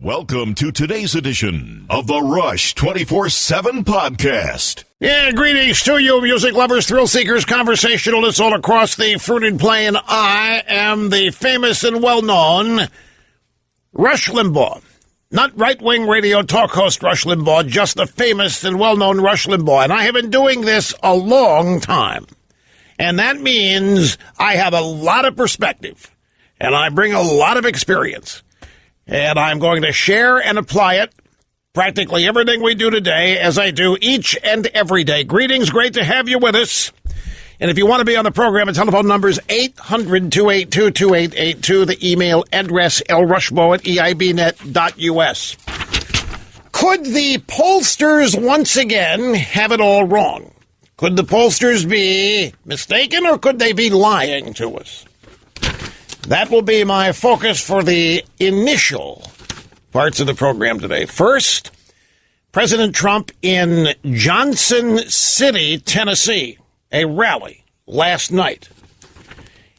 Welcome to today's edition of the Rush 24/7 podcast. Yeah, greetings to you, music lovers, thrill seekers, conversationalists all across the fruited plain. I am the famous and well-known Rush Limbaugh. Not right-wing radio talk host Rush Limbaugh, just the famous and well-known Rush Limbaugh. And I have been doing this a long time. And that means I have a lot of perspective. And I bring a lot of experience. And I'm going to share and apply it, practically everything we do today, as I do each and every day. Greetings, great to have you with us. And if you want to be on the program, the telephone number is 800-282-2882. The email address, lrushbo@eibnet.us. Could the pollsters once again have it all wrong? Could the pollsters be mistaken, or could they be lying to us? That will be my focus for the initial parts of the program today. First, President Trump in Johnson City, Tennessee, a rally last night.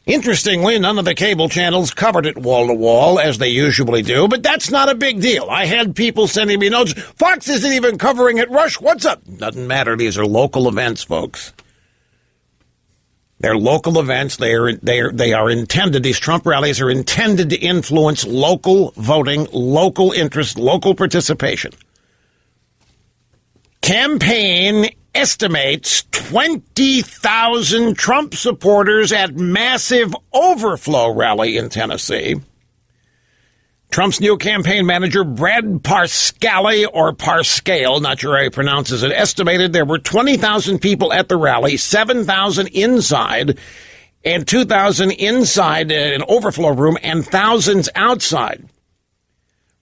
Interestingly, none of the cable channels covered it wall to wall, as they usually do, but that's not a big deal. I had people sending me notes. Fox isn't even covering it. Rush, what's up? Doesn't matter. These are local events, folks. They're local events. They are intended, these Trump rallies are intended to influence local voting, local interest, local participation. Campaign estimates 20,000 Trump supporters at massive overflow rally in Tennessee. Trump's new campaign manager, Brad Parscale, or Parscale, not sure how he pronounces it, estimated there were 20,000 people at the rally, 7,000 inside, and 2,000 inside an overflow room, and thousands outside.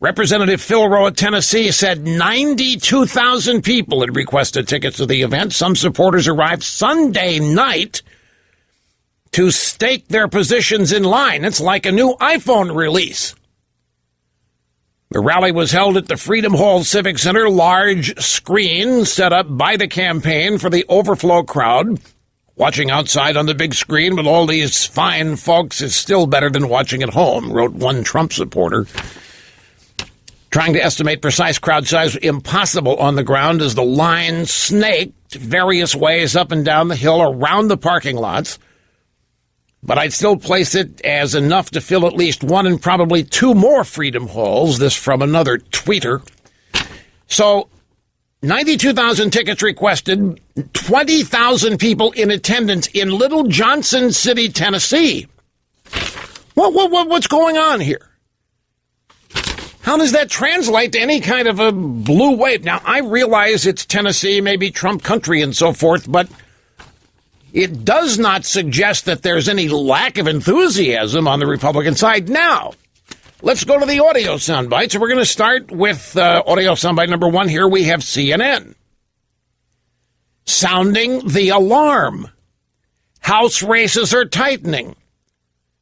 Representative Phil Rowe of Tennessee said 92,000 people had requested tickets to the event. Some supporters arrived Sunday night to stake their positions in line. It's like a new iPhone release. The rally was held at the Freedom Hall Civic Center, large screen set up by the campaign for the overflow crowd. Watching outside on the big screen with all these fine folks is still better than watching at home, wrote one Trump supporter. Trying to estimate precise crowd size impossible on the ground as the line snaked various ways up and down the hill around the parking lots. But I'd still place it as enough to fill at least one and probably two more Freedom Halls, this from another tweeter. So 92,000 tickets requested, 20,000 people in attendance in Little Johnson City, Tennessee. What's going on here? How does that translate to any kind of a blue wave? Now, I realize it's Tennessee, maybe Trump country and so forth, but it does not suggest that there's any lack of enthusiasm on the Republican side. Now, let's go to the audio soundbites. So we're going to start with audio soundbite number one. Here we have CNN sounding the alarm. House races are tightening.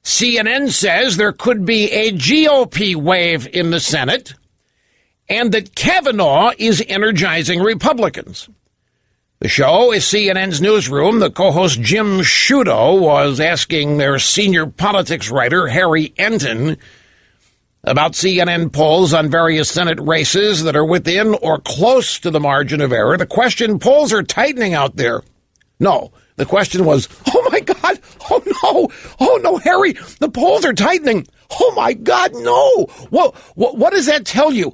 CNN says there could be a GOP wave in the Senate and that Kavanaugh is energizing Republicans. The show is CNN's newsroom. The co-host Jim Sciutto was asking their senior politics writer, Harry Enton, about CNN polls on various Senate races that are within or close to the margin of error. The question, polls are tightening out there. No, the question was, oh, my God, oh, no, Harry, the polls are tightening. Oh, my God, no. What does that tell you?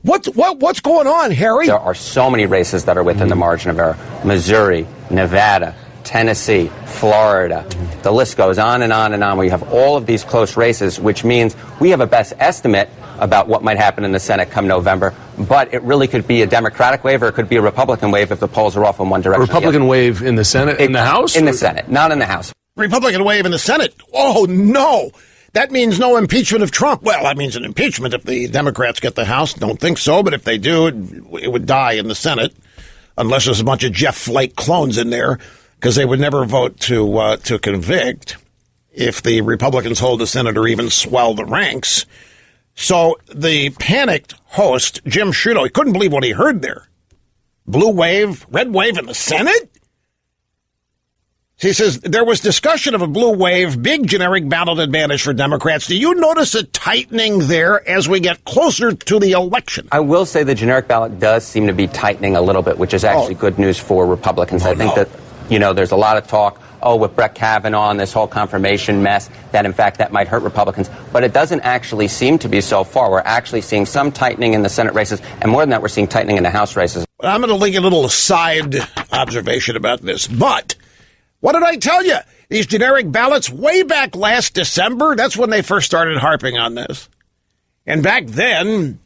What's going on, Harry? There are so many races that are within the margin of error. Missouri, Nevada, Tennessee, Florida. The list goes on and on and on. We have all of these close races, which means we have a best estimate about what might happen in the Senate come November, but it really could be a Democratic wave or it could be a Republican wave if the polls are off in one direction. A Republican wave in the Senate, in the House? In the Senate, not in the House. Republican wave in the Senate? Oh, no. That means no impeachment of Trump. Well, that means an impeachment if the Democrats get the House. Don't think so, but if they do, it would die in the Senate, unless there's a bunch of Jeff Flake clones in there, because they would never vote to convict if the Republicans hold the Senate or even swell the ranks. So the panicked host, Jim Sciutto, he couldn't believe what he heard there. Blue wave, red wave in the Senate? He says there was discussion of a blue wave, big generic ballot advantage for Democrats. Do you notice a tightening there as we get closer to the election? I will say the generic ballot does seem to be tightening a little bit, which is actually good news for Republicans. I think that, there's a lot of talk, with Brett Kavanaugh and this whole confirmation mess, that in fact that might hurt Republicans. But it doesn't actually seem to be so far. We're actually seeing some tightening in the Senate races, and more than that, we're seeing tightening in the House races. I'm going to link a little side observation about this, but what did I tell you? These generic ballots way back last December, that's when they first started harping on this. And back then,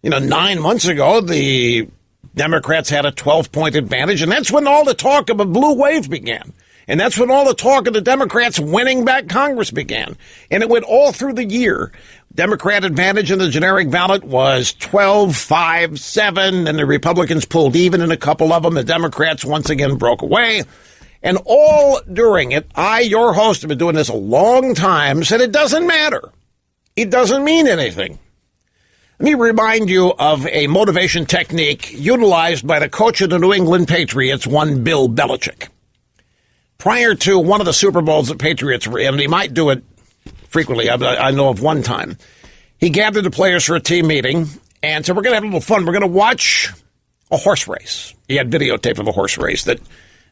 9 months ago, the Democrats had a 12-point advantage, and that's when all the talk of a blue wave began. And that's when all the talk of the Democrats winning back Congress began. And it went all through the year. Democrat advantage in the generic ballot was 12, 5, 7, and the Republicans pulled even in a couple of them. The Democrats once again broke away. And all during it, your host, have been doing this a long time, said it doesn't matter. It doesn't mean anything. Let me remind you of a motivation technique utilized by the coach of the New England Patriots, one Bill Belichick. Prior to one of the Super Bowls the Patriots were in, and he might do it frequently, I know of one time, he gathered the players for a team meeting and said, we're going to have a little fun. We're going to watch a horse race. He had videotape of a horse race that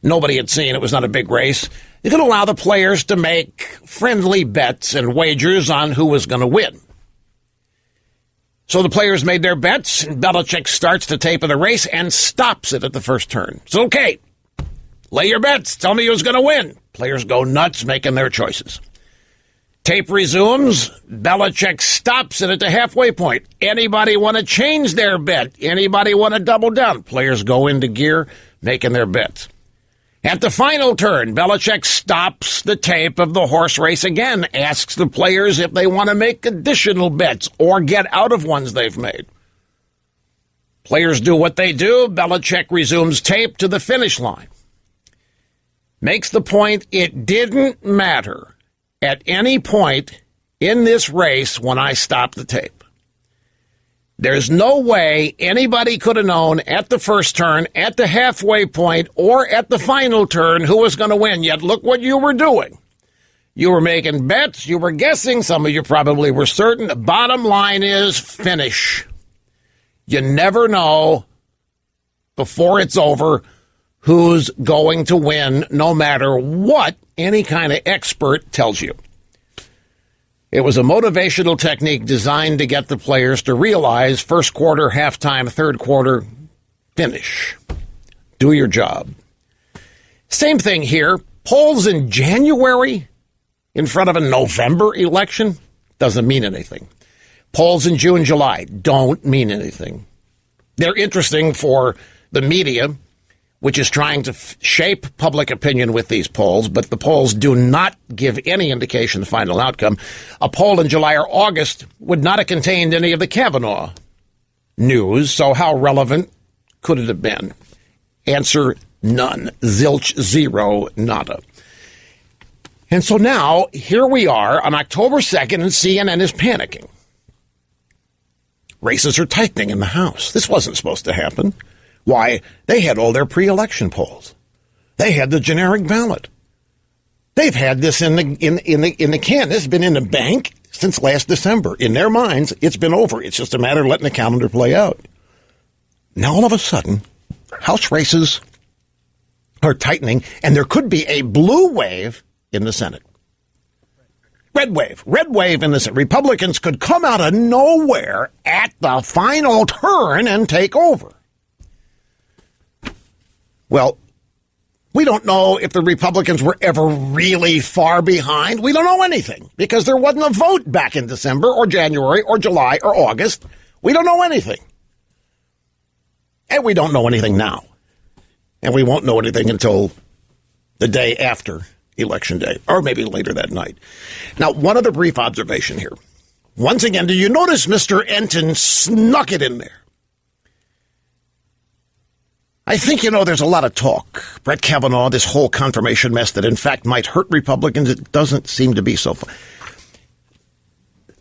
nobody had seen. It was not a big race. He could allow the players to make friendly bets and wagers on who was going to win. So the players made their bets, and Belichick starts the tape of the race and stops it at the first turn. It's okay. Lay your bets. Tell me who's going to win. Players go nuts making their choices. Tape resumes. Belichick stops it at the halfway point. Anybody want to change their bet? Anybody want to double down? Players go into gear making their bets. At the final turn, Belichick stops the tape of the horse race again, asks the players if they want to make additional bets or get out of ones they've made. Players do what they do. Belichick resumes tape to the finish line. Makes the point it didn't matter at any point in this race when I stopped the tape. There's no way anybody could have known at the first turn, at the halfway point, or at the final turn who was going to win. Yet look what you were doing. You were making bets. You were guessing. Some of you probably were certain. The bottom line is finish. You never know before it's over who's going to win, no matter what any kind of expert tells you. It was a motivational technique designed to get the players to realize first quarter, halftime, third quarter, finish. Do your job. Same thing here. Polls in January in front of a November election doesn't mean anything. Polls in June, July don't mean anything. They're interesting for the media, which is trying to shape public opinion with these polls, but the polls do not give any indication of the final outcome. A poll in July or August would not have contained any of the Kavanaugh news, so how relevant could it have been? Answer, none. Zilch, zero, nada. And so now, here we are on October 2nd, and CNN is panicking. Races are tightening in the House. This wasn't supposed to happen. Why? They had all their pre-election polls. They had the generic ballot. They've had this in the can. This has been in the bank since last December. In their minds, it's been over. It's just a matter of letting the calendar play out. Now, all of a sudden, House races are tightening, and there could be a blue wave in the Senate. Red wave in the Senate. Republicans could come out of nowhere at the final turn and take over. Well, we don't know if the Republicans were ever really far behind. We don't know anything because there wasn't a vote back in December or January or July or August. We don't know anything. And we don't know anything now. And we won't know anything until the day after Election Day, or maybe later that night. Now, one other brief observation here. Once again, do you notice Mr. Enton snuck it in there? I think, there's a lot of talk. Brett Kavanaugh, this whole confirmation mess that in fact might hurt Republicans. It doesn't seem to be so far.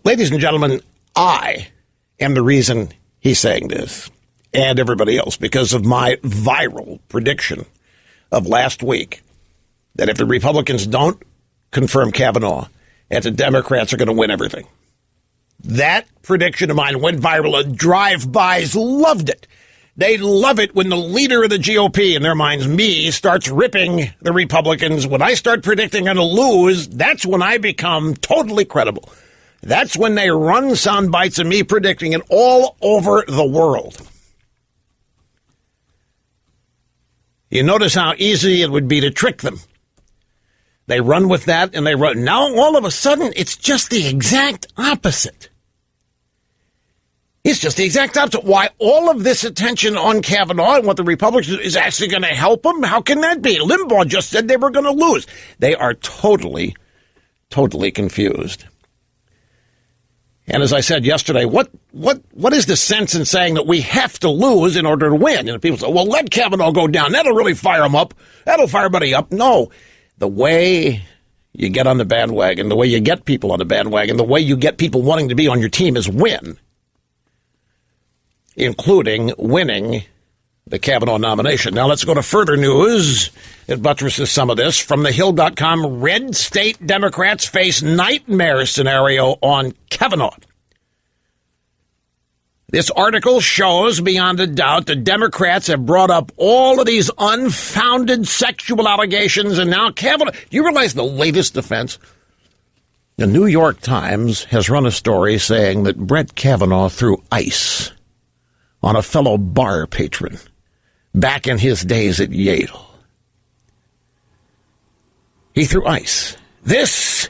Ladies and gentlemen, I am the reason he's saying this, and everybody else, because of my viral prediction of last week. that if the Republicans don't confirm Kavanaugh, that the Democrats are going to win everything. That prediction of mine went viral, and drive-bys loved it. They love it when the leader of the GOP, in their minds, me, starts ripping the Republicans. When I start predicting I'm going to lose, that's when I become totally credible. That's when they run sound bites of me predicting it all over the world. You notice how easy it would be to trick them. They run with that, and they run. Now, all of a sudden, it's just the exact opposite. It's just the exact opposite. Why all of this attention on Kavanaugh and what the Republicans is actually going to help them? How can that be? Limbaugh just said they were going to lose. They are totally confused. And as I said yesterday, what is the sense in saying that we have to lose in order to win? And people say, well, let Kavanaugh go down. That'll really fire him up. That'll fire everybody up. No, the way you get on the bandwagon, the way you get people on the bandwagon, the way you get people wanting to be on your team is win, including winning the Kavanaugh nomination. Now let's go to further news. It buttresses some of this. From thehill.com, red state Democrats face nightmare scenario on Kavanaugh. This article shows beyond a doubt the Democrats have brought up all of these unfounded sexual allegations, and now Kavanaugh. Do you realize the latest defense? The New York Times has run a story saying that Brett Kavanaugh threw ice on a fellow bar patron back in his days at Yale. He threw ice. This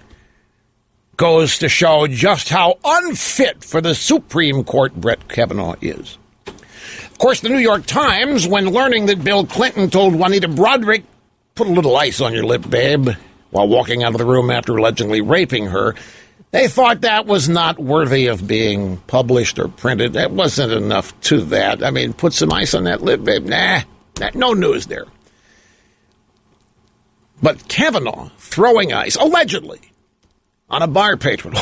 goes to show just how unfit for the Supreme Court Brett Kavanaugh is. Of course, the New York Times, when learning that Bill Clinton told Juanita Broderick, put a little ice on your lip, babe, while walking out of the room after allegedly raping her, they thought that was not worthy of being published or printed. That wasn't enough to that. I mean, put some ice on that lip, babe. No news there. But Kavanaugh throwing ice, allegedly, on a bar patron.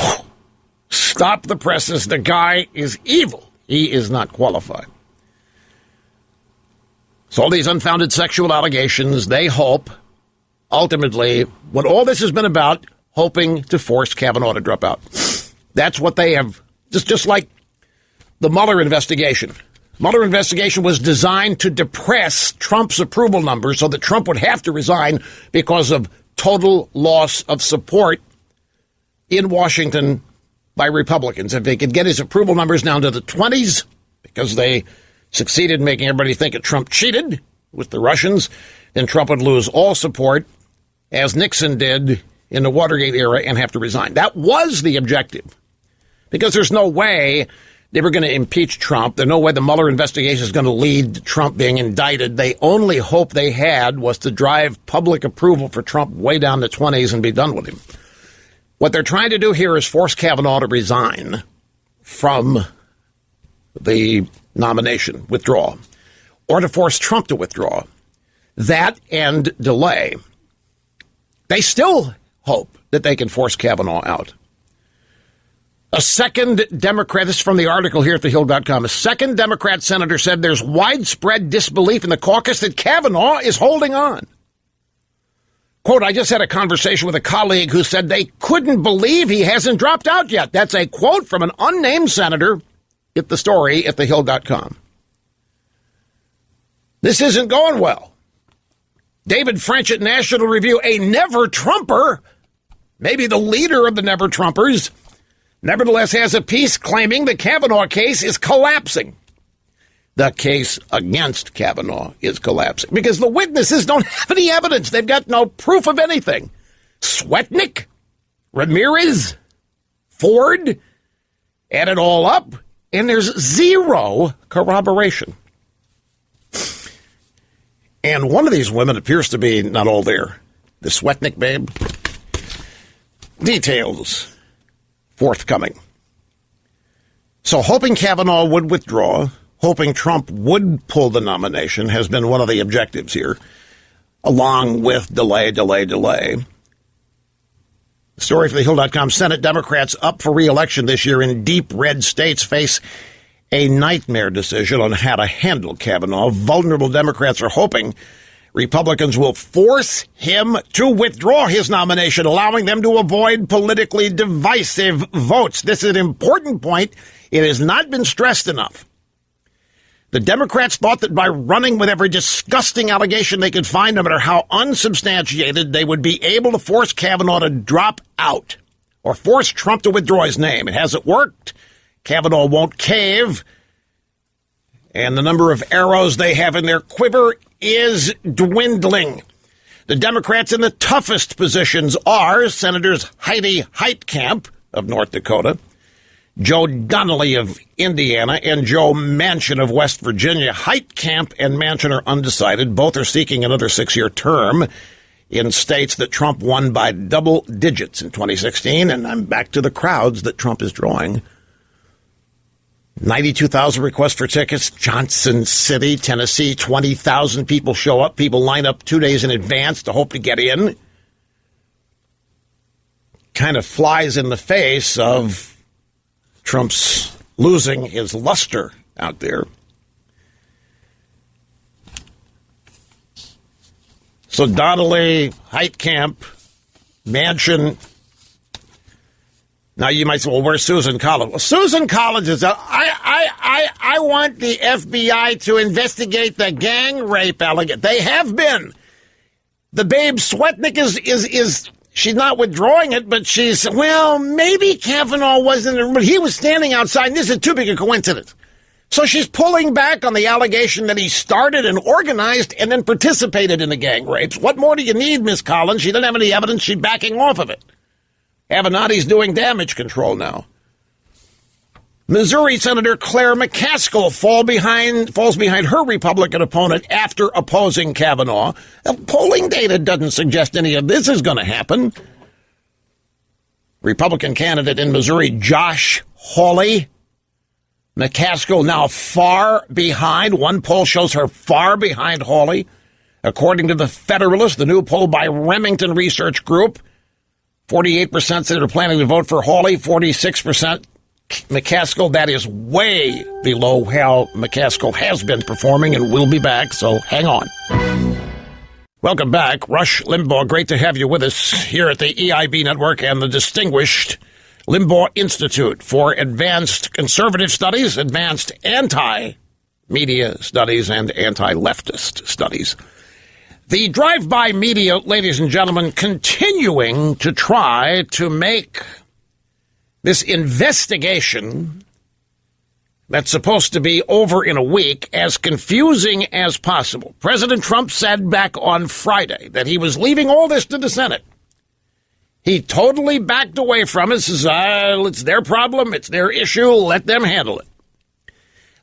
Stop the presses. The guy is evil. He is not qualified. So all these unfounded sexual allegations, they hope, ultimately, what all this has been about, hoping to force Kavanaugh to drop out. That's what they have, just like the Mueller investigation. Mueller investigation was designed to depress Trump's approval numbers so that Trump would have to resign because of total loss of support in Washington by Republicans. If they could get his approval numbers down to the 20s, because they succeeded in making everybody think that Trump cheated with the Russians, then Trump would lose all support, as Nixon did in the Watergate era, and have to resign. That was the objective, because there's no way they were going to impeach Trump. There's no way the Mueller investigation is going to lead to Trump being indicted. The only hope they had was to drive public approval for Trump way down the 20s and be done with him. What they're trying to do here is force Kavanaugh to resign from the nomination, withdraw, or to force Trump to withdraw. That and delay. They still hope that they can force Kavanaugh out. A second Democrat, this is from the article here at thehill.com, a second Democrat senator said there's widespread disbelief in the caucus that Kavanaugh is holding on. Quote, I just had a conversation with a colleague who said they couldn't believe he hasn't dropped out yet. That's a quote from an unnamed senator at the story at thehill.com. This isn't going well. David French at National Review, a never-Trumper, maybe the leader of the never-Trumpers, nevertheless has a piece claiming the Kavanaugh case is collapsing. The case against Kavanaugh is collapsing because the witnesses don't have any evidence. They've got no proof of anything. Swetnick, Ramirez, Ford, add it all up, and there's zero corroboration. And one of these women appears to be not all there. The Swetnick babe. Details forthcoming. So hoping Kavanaugh would withdraw, hoping Trump would pull the nomination has been one of the objectives here, along with delay. The story for thehill.com, Senate Democrats up for re-election this year in deep red states face a nightmare decision on how to handle Kavanaugh. Vulnerable Democrats are hoping Republicans will force him to withdraw his nomination, allowing them to avoid politically divisive votes. This is an important point. It has not been stressed enough. The Democrats thought that by running with every disgusting allegation they could find, no matter how unsubstantiated, they would be able to force Kavanaugh to drop out or force Trump to withdraw his name. It hasn't worked. Kavanaugh won't cave. And the number of arrows they have in their quiver is dwindling. The Democrats in the toughest positions are Senators Heidi Heitkamp of North Dakota, Joe Donnelly of Indiana, and Joe Manchin of West Virginia. Heitkamp and Manchin are undecided. Both are seeking another 6-year term in states that Trump won by double digits in 2016. And I'm back to the crowds that Trump is drawing. 92,000 requests for tickets. Johnson City, Tennessee, 20,000 people show up. People line up 2 days in advance to hope to get in. Kind of flies in the face of Trump's losing his luster out there. So Donnelly, Heitkamp, Manchin. Now you might say, well, where's Susan Collins? Well, Susan Collins is, I want the FBI to investigate the gang rape allegation. They have been. The babe Swetnick is she's not withdrawing it, but she's, well, maybe Kavanaugh wasn't, but he was standing outside, and this is too big a coincidence. So she's pulling back on the allegation that he started and organized and then participated in the gang rapes. What more do you need, Miss Collins? She doesn't have any evidence. She's backing off of it. Avenatti's doing damage control now. Missouri Senator Claire McCaskill falls behind her Republican opponent after opposing Kavanaugh. Polling data doesn't suggest any of this is going to happen. Republican candidate in Missouri, Josh Hawley. McCaskill now far behind. One poll shows her far behind Hawley. According to the Federalist, the new poll by Remington Research Group, 48% said they're planning to vote for Hawley, 46% McCaskill. That is way below how McCaskill has been performing and will be back, so hang on. Welcome back. Rush Limbaugh, great to have you with us here at the EIB Network and the distinguished Limbaugh Institute for Advanced Conservative Studies, Advanced Anti-Media Studies, and Anti-Leftist Studies. The drive-by media, ladies and gentlemen, continuing to try to make this investigation that's supposed to be over in a week as confusing as possible. President Trump said back on Friday that he was leaving all this to the Senate. He totally backed away from it, says, it's their problem, it's their issue, let them handle it.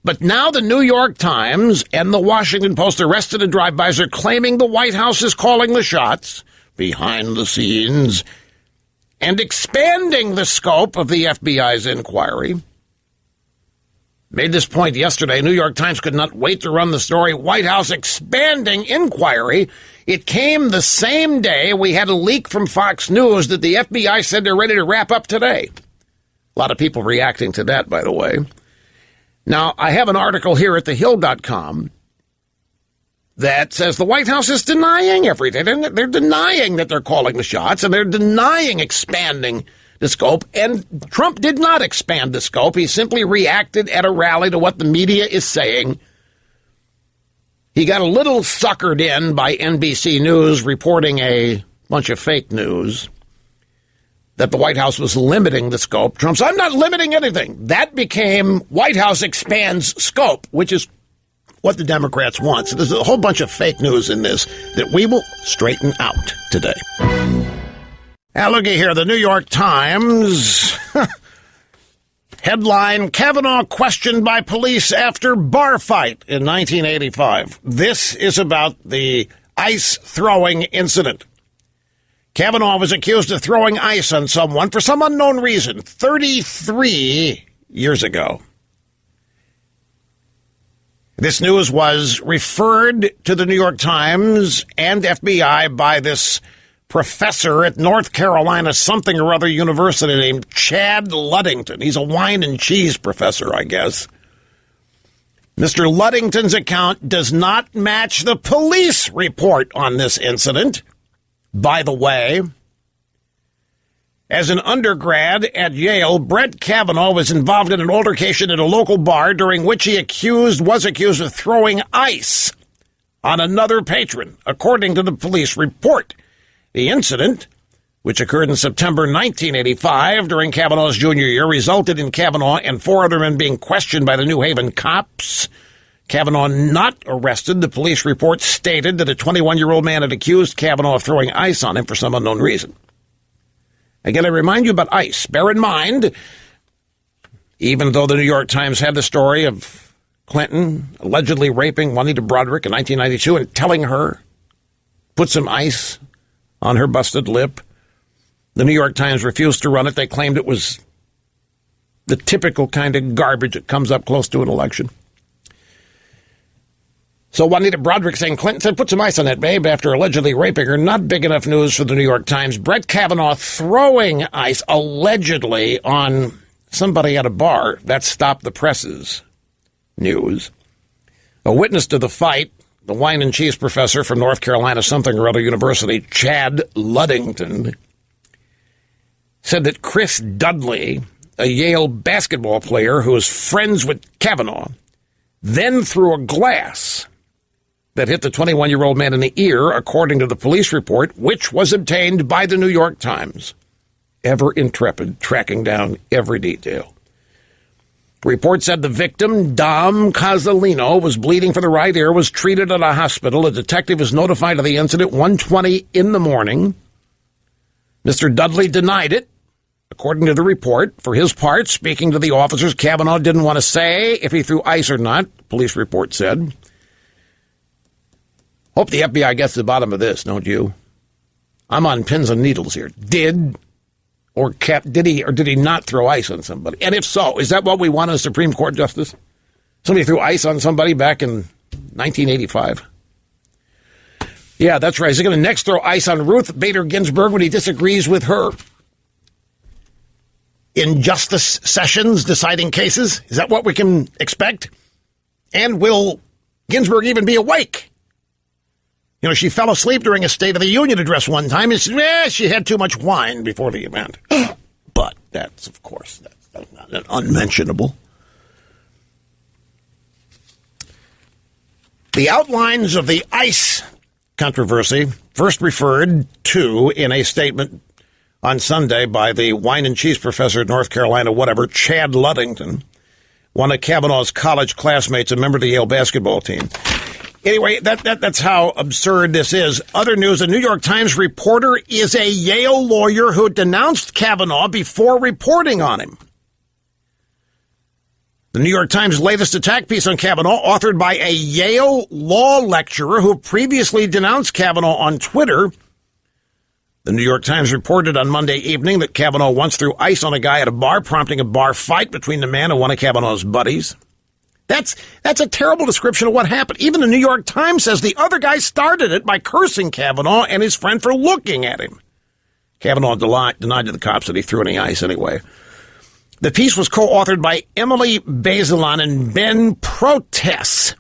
But now the New York Times and the Washington Post, the rest of the drive-bys, are claiming the White House is calling the shots behind the scenes and expanding the scope of the FBI's inquiry. Made this point yesterday. New York Times could not wait to run the story. White House expanding inquiry. It came the same day we had a leak from Fox News that the FBI said they're ready to wrap up today. A lot of people reacting to that, by the way. Now, I have an article here at thehill.com that says the White House is denying everything. They're denying that they're calling the shots, and they're denying expanding the scope. And Trump did not expand the scope. He simply reacted at a rally to what the media is saying. He got a little suckered in by NBC News reporting a bunch of fake news that the White House was limiting the scope. Trump said, I'm not limiting anything. That became White House expands scope, which is what the Democrats want. So there's a whole bunch of fake news in this that we will straighten out today. Now, looky here, the New York Times headline, Kavanaugh questioned by police after bar fight in 1985. This is about the ice throwing incident. Kavanaugh was accused of throwing ice on someone for some unknown reason 33 years ago. This news was referred to the New York Times and FBI by this professor at North Carolina something or other university named Chad Luddington. He's a wine and cheese professor, I guess. Mr. Ludington's account does not match the police report on this incident. By the way, as an undergrad at Yale, Brett Kavanaugh was involved in an altercation at a local bar during which he was accused of throwing ice on another patron, according to the police report. The incident, which occurred in September 1985 during Kavanaugh's junior year, resulted in Kavanaugh and 4 other men being questioned by the New Haven cops. Kavanaugh not arrested. The police report stated that a 21-year-old man had accused Kavanaugh of throwing ice on him for some unknown reason. Again, I remind you about ice. Bear in mind, even though the New York Times had the story of Clinton allegedly raping Juanita Broaddrick in 1992 and telling her, put some ice on her busted lip, the New York Times refused to run it. They claimed it was the typical kind of garbage that comes up close to an election. So Juanita Broaddrick saying Clinton said, put some ice on that babe after allegedly raping her. Not big enough news for the New York Times. Brett Kavanaugh throwing ice allegedly on somebody at a bar. That stopped the press's news. A witness to the fight, the wine and cheese professor from North Carolina something or other university, Chad Ludington, said that Chris Dudley, a Yale basketball player who was friends with Kavanaugh, then threw a glass that hit the 21-year-old man in the ear, according to the police report, which was obtained by the New York Times. Ever intrepid, tracking down every detail. The report said the victim, Dom Casalino, was bleeding from the right ear, was treated at a hospital. A detective was notified of the incident 1:20 in the morning. Mr. Dudley denied it. According to the report, for his part, speaking to the officers, Kavanaugh didn't want to say if he threw ice or not, the police report said. Hope the FBI gets to the bottom of this, don't you? I'm on pins and needles here. Did he not throw ice on somebody? And if so, is that what we want as Supreme Court justice? Somebody threw ice on somebody back in 1985. Yeah, that's right. Is he going to next throw ice on Ruth Bader Ginsburg when he disagrees with her? In Justice Sessions deciding cases? Is that what we can expect? And will Ginsburg even be awake? You know, she fell asleep during a State of the Union address one time and said, she had too much wine before the event. But that's, of course, that's not unmentionable. The outlines of the ICE controversy first referred to in a statement on Sunday by the wine and cheese professor at North Carolina, Chad Ludington, one of Kavanaugh's college classmates, a member of the Yale basketball team. Anyway, that's how absurd this is. Other news, a New York Times reporter is a Yale lawyer who denounced Kavanaugh before reporting on him. The New York Times' latest attack piece on Kavanaugh, authored by a Yale law lecturer who previously denounced Kavanaugh on Twitter. The New York Times reported on Monday evening that Kavanaugh once threw ice on a guy at a bar, prompting a bar fight between the man and one of Kavanaugh's buddies. That's a terrible description of what happened. Even the New York Times says the other guy started it by cursing Kavanaugh and his friend for looking at him. Kavanaugh denied to the cops that he threw any ice anyway. The piece was co-authored by Emily Bazelon and Ben Protess,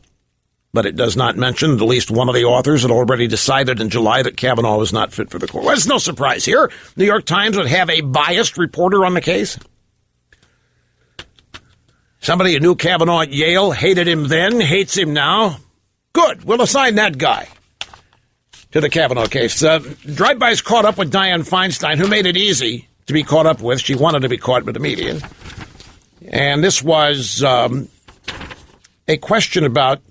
but it does not mention at least one of the authors had already decided in July that Kavanaugh was not fit for the court. Well, there's no surprise here. New York Times would have a biased reporter on the case. Somebody who knew Kavanaugh at Yale, hated him then, hates him now. Good. We'll assign that guy to the Kavanaugh case. Drive-bys caught up with Dianne Feinstein, who made it easy to be caught up with. She wanted to be caught with the media. And this was a question about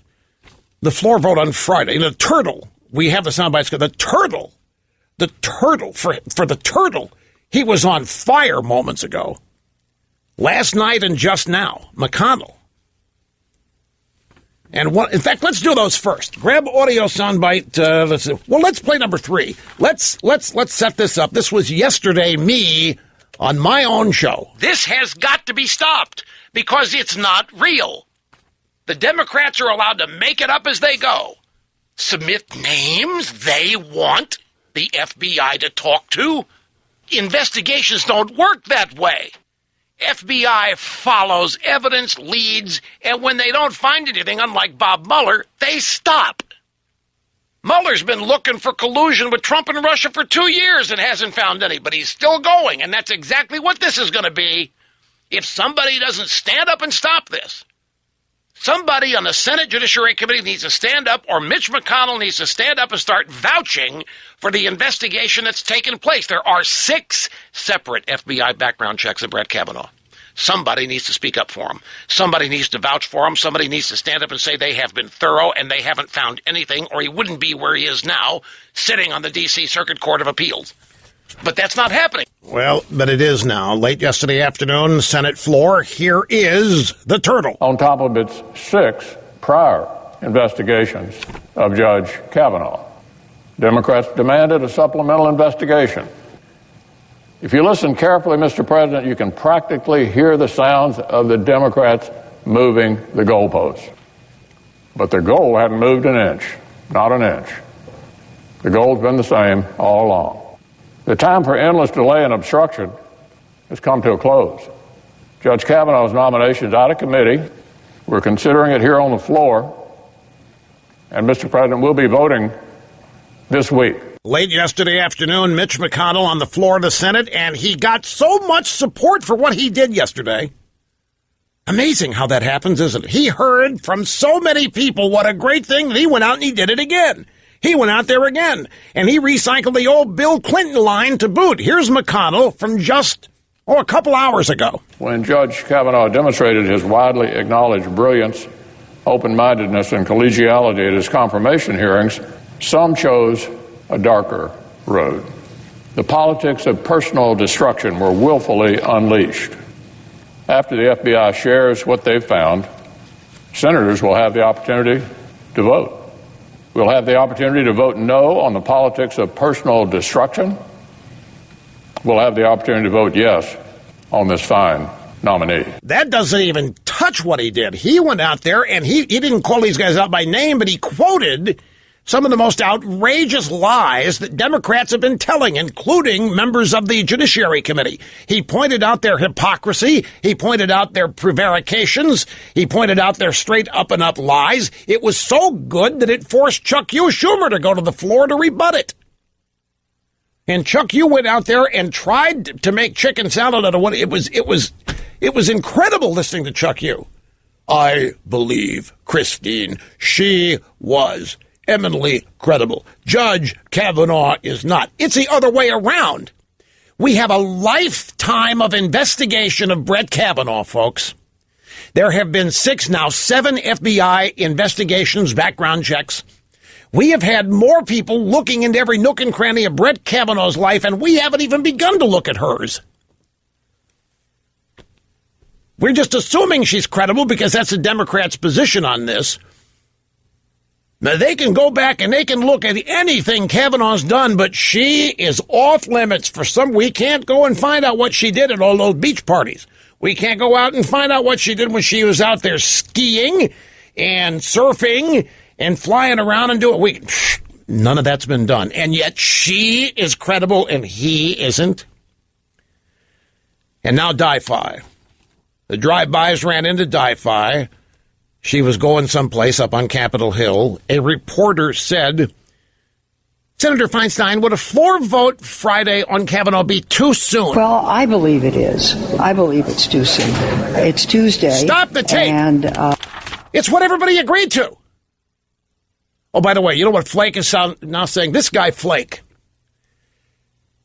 the floor vote on Friday. The turtle. We have the soundbites. The turtle. For the turtle. He was on fire moments ago. Last night and just now, McConnell. And in fact, let's do those first. Grab audio soundbite. Let's play number 3. Let's set this up. This was yesterday, me on my own show. This has got to be stopped because it's not real. The Democrats are allowed to make it up as they go. Submit names they want the FBI to talk to. Investigations don't work that way. FBI follows, evidence leads, and when they don't find anything, unlike Bob Mueller, they stop. Mueller's been looking for collusion with Trump and Russia for 2 years and hasn't found any, but he's still going, and that's exactly what this is going to be if somebody doesn't stand up and stop this. Somebody on the Senate Judiciary Committee needs to stand up, or Mitch McConnell needs to stand up and start vouching for the investigation that's taken place. There are 6 separate FBI background checks of Brett Kavanaugh. Somebody needs to speak up for him. Somebody needs to vouch for him. Somebody needs to stand up and say they have been thorough and they haven't found anything, or he wouldn't be where he is now, sitting on the D.C. Circuit Court of Appeals. But that's not happening. Well, but it is now. Late yesterday afternoon, Senate floor, here is the turtle. On top of its 6 prior investigations of Judge Kavanaugh, Democrats demanded a supplemental investigation. If you listen carefully, Mr. President, you can practically hear the sounds of the Democrats moving the goalposts. But their goal hadn't moved an inch, not an inch. The goal's been the same all along. The time for endless delay and obstruction has come to a close. Judge Kavanaugh's nomination is out of committee. We're considering it here on the floor. And, Mr. President, we'll be voting this week. Late yesterday afternoon, Mitch McConnell on the floor of the Senate, and he got so much support for what he did yesterday. Amazing how that happens, isn't it? He heard from so many people what a great thing that he went out and he did it again. He went out there again, and he recycled the old Bill Clinton line to boot. Here's McConnell from just, a couple hours ago. When Judge Kavanaugh demonstrated his widely acknowledged brilliance, open-mindedness, and collegiality at his confirmation hearings, some chose a darker road. The politics of personal destruction were willfully unleashed. After the FBI shares what they've found, senators will have the opportunity to vote. We'll have the opportunity to vote no on the politics of personal destruction. We'll have the opportunity to vote yes on this fine nominee. That doesn't even touch what he did. He went out there and he didn't call these guys out by name, but he quoted some of the most outrageous lies that Democrats have been telling, including members of the Judiciary Committee. He pointed out their hypocrisy. He pointed out their prevarications. He pointed out their straight up and up lies. It was so good that it forced Chuck Schumer to go to the floor to rebut it. And Chuck went out there and tried to make chicken salad out of what it was incredible listening to Chuck I believe Christine, she was eminently credible. Judge Kavanaugh is not. It's the other way around. We have a lifetime of investigation of Brett Kavanaugh, folks. There have been 7 FBI investigations, background checks. We have had more people looking into every nook and cranny of Brett Kavanaugh's life, and we haven't even begun to look at hers. We're just assuming she's credible because that's the Democrats' position on this. Now, they can go back and they can look at anything Kavanaugh's done, but she is off limits for some. We can't go and find out what she did at all those beach parties. We can't go out and find out what she did when she was out there skiing and surfing and flying around and doing it. None of that's been done. And yet she is credible and he isn't. And now Di-Fi. The drive-bys ran into Di-Fi. She was going someplace up on Capitol Hill. A reporter said, Senator Feinstein, would a floor vote Friday on Kavanaugh be too soon? Well, I believe it is. I believe it's too soon. It's Tuesday. Stop the tape. And it's what everybody agreed to. Oh, by the way, you know what Flake is now saying? This guy, Flake.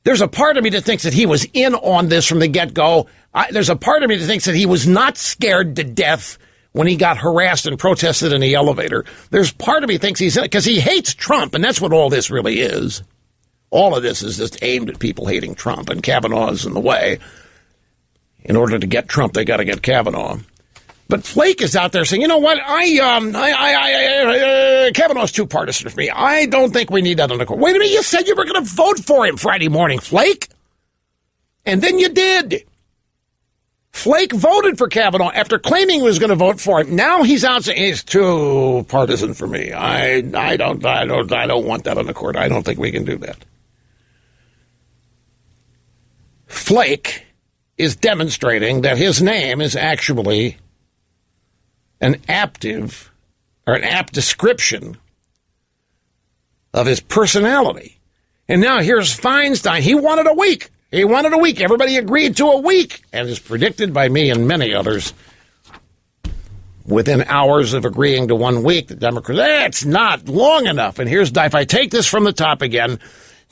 There's a part of me that thinks that he was in on this from the get-go. There's a part of me that thinks that he was not scared to death when he got harassed and protested in the elevator. There's part of me thinks he's in it because he hates Trump, and that's what all this really is. All of this is just aimed at people hating Trump, and Kavanaugh is in the way. In order to get Trump, they got to get Kavanaugh. But Flake is out there saying, you know what, Kavanaugh's too partisan for me. I don't think we need that on the court. Wait a minute, you said you were going to vote for him Friday morning, Flake. And then you did. Flake voted for Kavanaugh after claiming he was going to vote for him. Now he's out saying he's too partisan for me. I don't want that on the court. I don't think we can do that. Flake is demonstrating that his name is actually an apt description of his personality. And now here's Feinstein. He wanted a week. Everybody agreed to a week. And as predicted by me and many others, within hours of agreeing to 1 week, the Democrats, it's not long enough. And here's Di-Fi. Take this from the top again.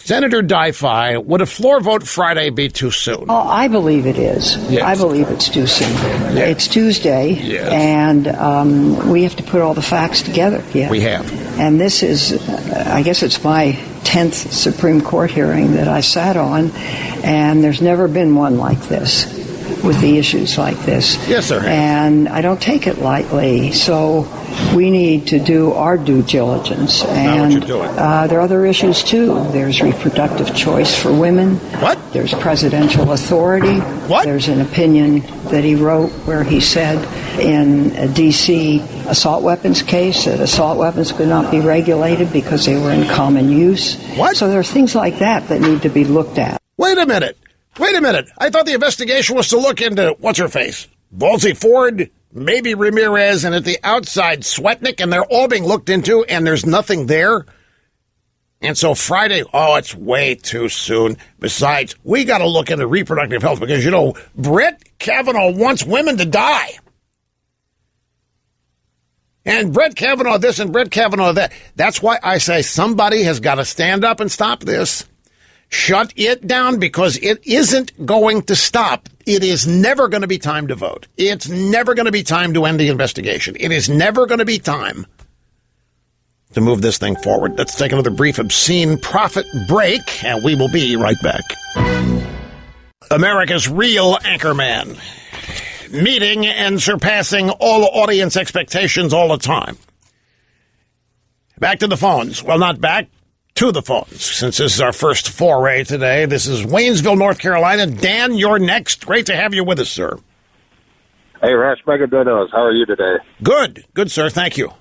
Senator Di-Fi, would a floor vote Friday be too soon? Oh, I believe it is. Yes. I believe it's too soon. Yes. It's Tuesday, yes. And we have to put all the facts together. Yeah. We have. And this is, I guess it's my 10th Supreme Court hearing that I sat on, and there's never been one like this, with the issues like this. Yes, sir. And I don't take it lightly, so we need to do our due diligence. And what you're doing. there are other issues, too. There's reproductive choice for women. What? There's presidential authority. What? There's an opinion that he wrote where he said in a D.C. assault weapons case that assault weapons could not be regulated because they were in common use. What? So there's things like that need to be looked at. Wait a minute. I thought the investigation was to look into, what's-her-face, Ballsy Ford, maybe Ramirez, and at the outside, Swetnick, and they're all being looked into, and there's nothing there. And so Friday, it's way too soon. Besides, we got to look into reproductive health because, Brett Kavanaugh wants women to die. And Brett Kavanaugh this and Brett Kavanaugh that. That's why I say somebody has got to stand up and stop this. Shut it down because it isn't going to stop. It is never going to be time to vote. It's never going to be time to end the investigation. It is never going to be time to move this thing forward. Let's take another brief obscene profit break, and we will be right back. America's real anchorman, meeting and surpassing all audience expectations all the time. Back to the phones. Well, not back. To the phones, since this is our first foray today. This is Waynesville, North Carolina. Dan, you're next. Great to have you with us, sir. Hey, Rash Megadodos. How are you today? Good, sir. Thank you.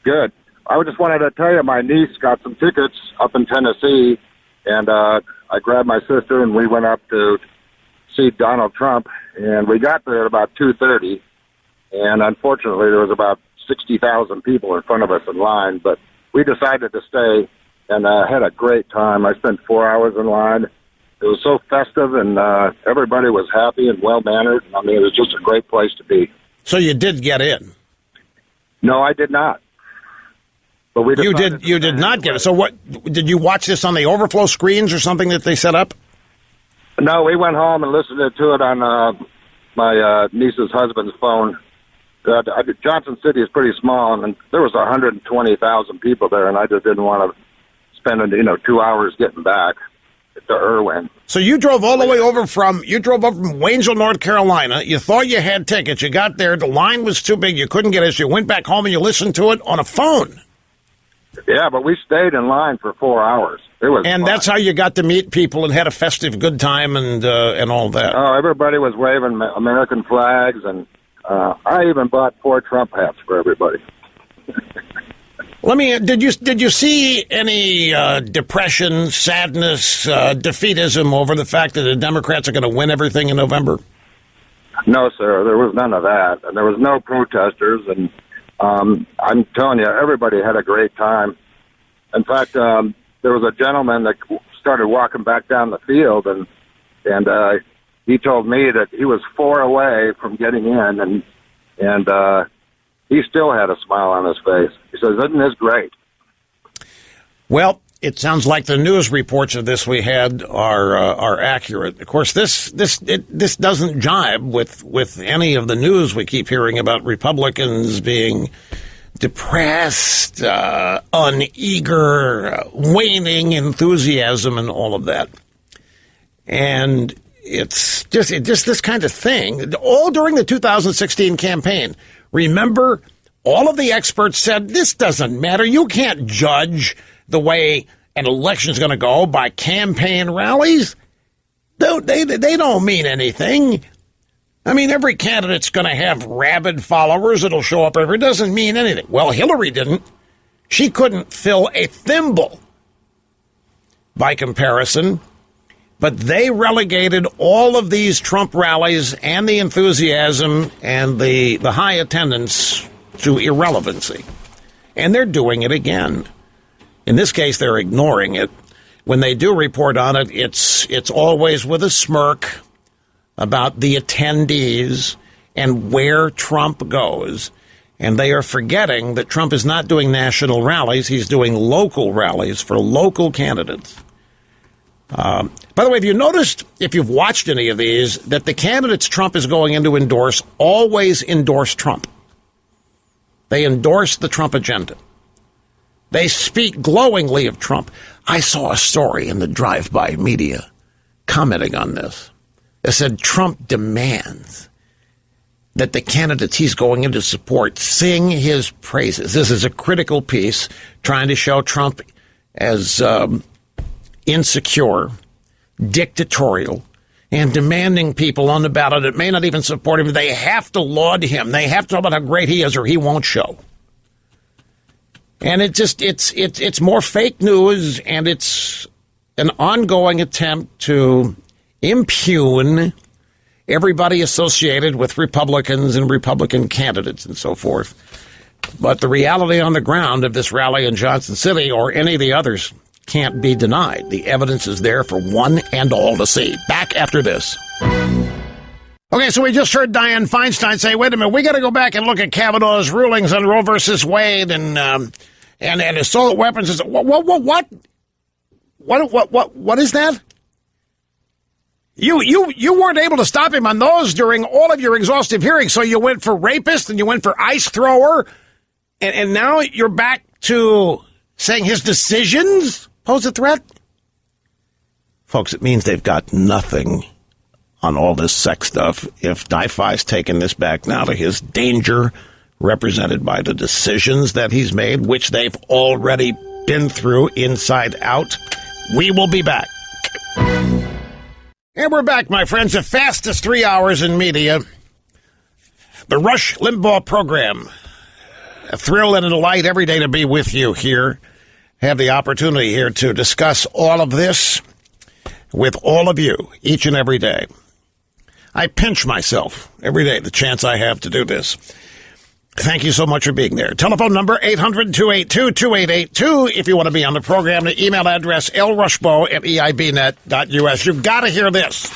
Good. I just wanted to tell you my niece got some tickets up in Tennessee, and I grabbed my sister, and we went up to see Donald Trump, and we got there at about 2:30, and unfortunately there was about 60,000 people in front of us in line, but we decided to stay. And had a great time. I spent 4 hours in line. It was so festive, and everybody was happy and well-mannered. I mean, it was just a great place to be. So you did get in? No, I did not. But we You did not get it. So what, did you watch this on the overflow screens or something that they set up? No, we went home and listened to it on my niece's husband's phone. Johnson City is pretty small, and there was 120,000 people there, and I just didn't want to spend 2 hours getting back to Irwin. So you drove all the way over from Waynesville, North Carolina. You thought you had tickets. You got there. The line was too big. You couldn't get it. So you went back home and you listened to it on a phone. Yeah, but we stayed in line for 4 hours. It was and fun. That's how you got to meet people and had a festive good time and all that. Oh, everybody was waving American flags, and I even bought 4 Trump hats for everybody. Did you see any depression, sadness, defeatism over the fact that the Democrats are going to win everything in November? No, sir. There was none of that, and there was no protesters. And I'm telling you, everybody had a great time. In fact, there was a gentleman that started walking back down the field, and he told me that he was 4 away from getting in, and he still had a smile on his face. He says, "Isn't this great?" Well, it sounds like the news reports of this we had are accurate. Of course, this doesn't jibe with any of the news we keep hearing about Republicans being depressed, uneager, waning enthusiasm, and all of that. And it's just this kind of thing, all during the 2016 campaign. Remember, all of the experts said, this doesn't matter. You can't judge the way an election is going to go by campaign rallies. They don't mean anything. I mean, every candidate's going to have rabid followers that'll show up every. It doesn't mean anything. Well, Hillary didn't. She couldn't fill a thimble by comparison. But they relegated all of these Trump rallies and the enthusiasm and the high attendance to irrelevancy. And they're doing it again. In this case, they're ignoring it. When they do report on it, it's always with a smirk about the attendees and where Trump goes. And they are forgetting that Trump is not doing national rallies. He's doing local rallies for local candidates. By the way, have you noticed, if you've watched any of these, that the candidates Trump is going in to endorse always endorse Trump? They endorse the Trump agenda. They speak glowingly of Trump. I saw a story in the drive-by media commenting on this. It said Trump demands that the candidates he's going in to support sing his praises. This is a critical piece trying to show Trump as insecure, dictatorial, and demanding people on the ballot that may not even support him. They have to laud him. They have to talk about how great he is or he won't show. And it's more fake news, and it's an ongoing attempt to impugn everybody associated with Republicans and Republican candidates and so forth. But the reality on the ground of this rally in Johnson City or any of the others can't be denied. The evidence is there for one and all to see. Back after this. Okay, so we just heard Dianne Feinstein say, wait a minute, we got to go back and look at Kavanaugh's rulings on Roe versus Wade and assault weapons. What is that? You weren't able to stop him on those during all of your exhaustive hearings, so you went for rapist and you went for ice thrower, and now you're back to saying his decisions pose a threat? Folks, it means they've got nothing on all this sex stuff if DiFi's taken this back now to his danger represented by the decisions that he's made, which they've already been through inside out. We will be back. And we're back, my friends. The fastest 3 hours in media. The Rush Limbaugh program. A thrill and a delight every day to be with you here. Have the opportunity here to discuss all of this with all of you each and every day. I pinch myself every day, the chance I have to do this. Thank you so much for being there. Telephone number 800-282-2882 if you want to be on the program. The email address lrushbo@eibnet.us. You've got to hear this.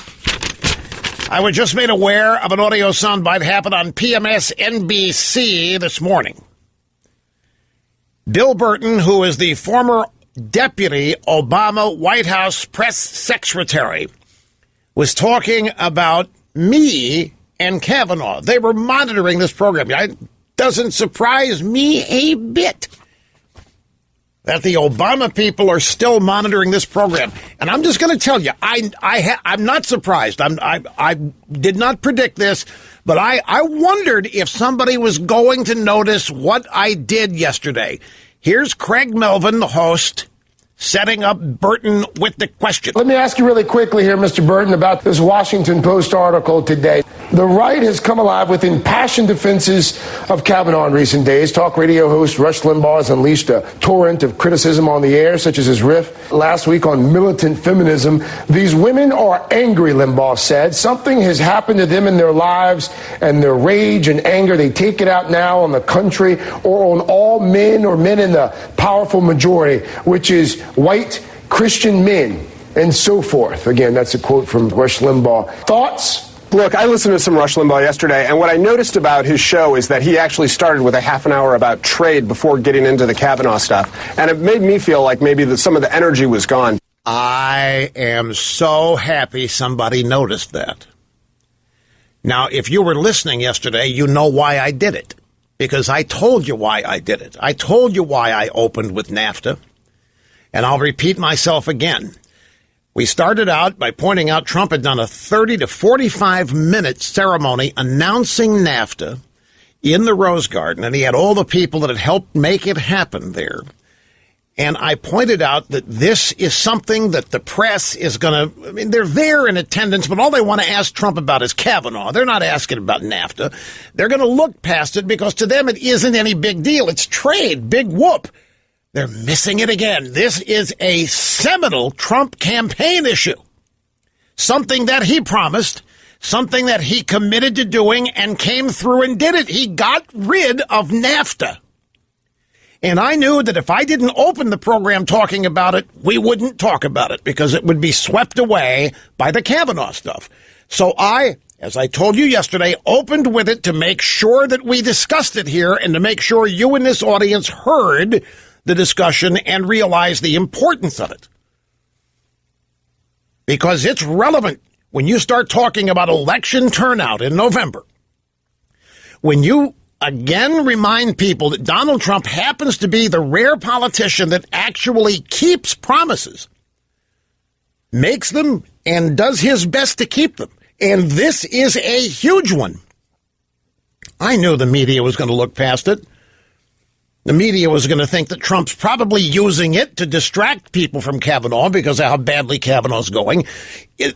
I was just made aware of an audio soundbite happened on PMS NBC this morning. Bill Burton, who is the former deputy Obama White House press secretary, was talking about me and Kavanaugh. They were monitoring this program. It doesn't surprise me a bit that the Obama people are still monitoring this program. And I'm just going to tell you, I'm not surprised. I did not predict this, but I wondered if somebody was going to notice what I did yesterday. Here's Craig Melvin, the host, setting up Burton with the question. Let me ask you really quickly here, Mr. Burton, about this Washington Post article today. The right has come alive with impassioned defenses of Kavanaugh in recent days. Talk radio host Rush Limbaugh has unleashed a torrent of criticism on the air, such as his riff last week on militant feminism. These women are angry, Limbaugh said. Something has happened to them in their lives, and their rage and anger, they take it out now on the country or on all men or men in the powerful majority, which is white Christian men and so forth. Again, that's a quote from Rush Limbaugh. Thoughts? Look, I listened to some Rush Limbaugh yesterday, and what I noticed about his show is that he actually started with a half an hour about trade before getting into the Kavanaugh stuff, and it made me feel like maybe some of the energy was gone. I am so happy somebody noticed that. Now, if you were listening yesterday, you know why I did it, because I told you why I did it. I told you why I opened with NAFTA, and I'll repeat myself again. We started out by pointing out Trump had done a 30 to 45-minute ceremony announcing NAFTA in the Rose Garden, and he had all the people that had helped make it happen there. And I pointed out that this is something that the press is going to, they're there in attendance, but all they want to ask Trump about is Kavanaugh. They're not asking about NAFTA. They're going to look past it because to them it isn't any big deal. It's trade, big whoop. They're missing it again. This is a seminal Trump campaign issue. something that he promised, something that he committed to doing and came through and did it. He got rid of NAFTA. And I knew that if I didn't open the program talking about it, we wouldn't talk about it because it would be swept away by the Kavanaugh stuff. So I, as I told you yesterday, opened with it to make sure that we discussed it here and to make sure you in this audience heard the discussion and realized the importance of it. Because it's relevant when you start talking about election turnout in November. When you again remind people that Donald Trump happens to be the rare politician that actually keeps promises, makes them, and does his best to keep them. And this is a huge one. I knew the media was going to look past it. The media was going to think that Trump's probably using it to distract people from Kavanaugh because of how badly Kavanaugh's going.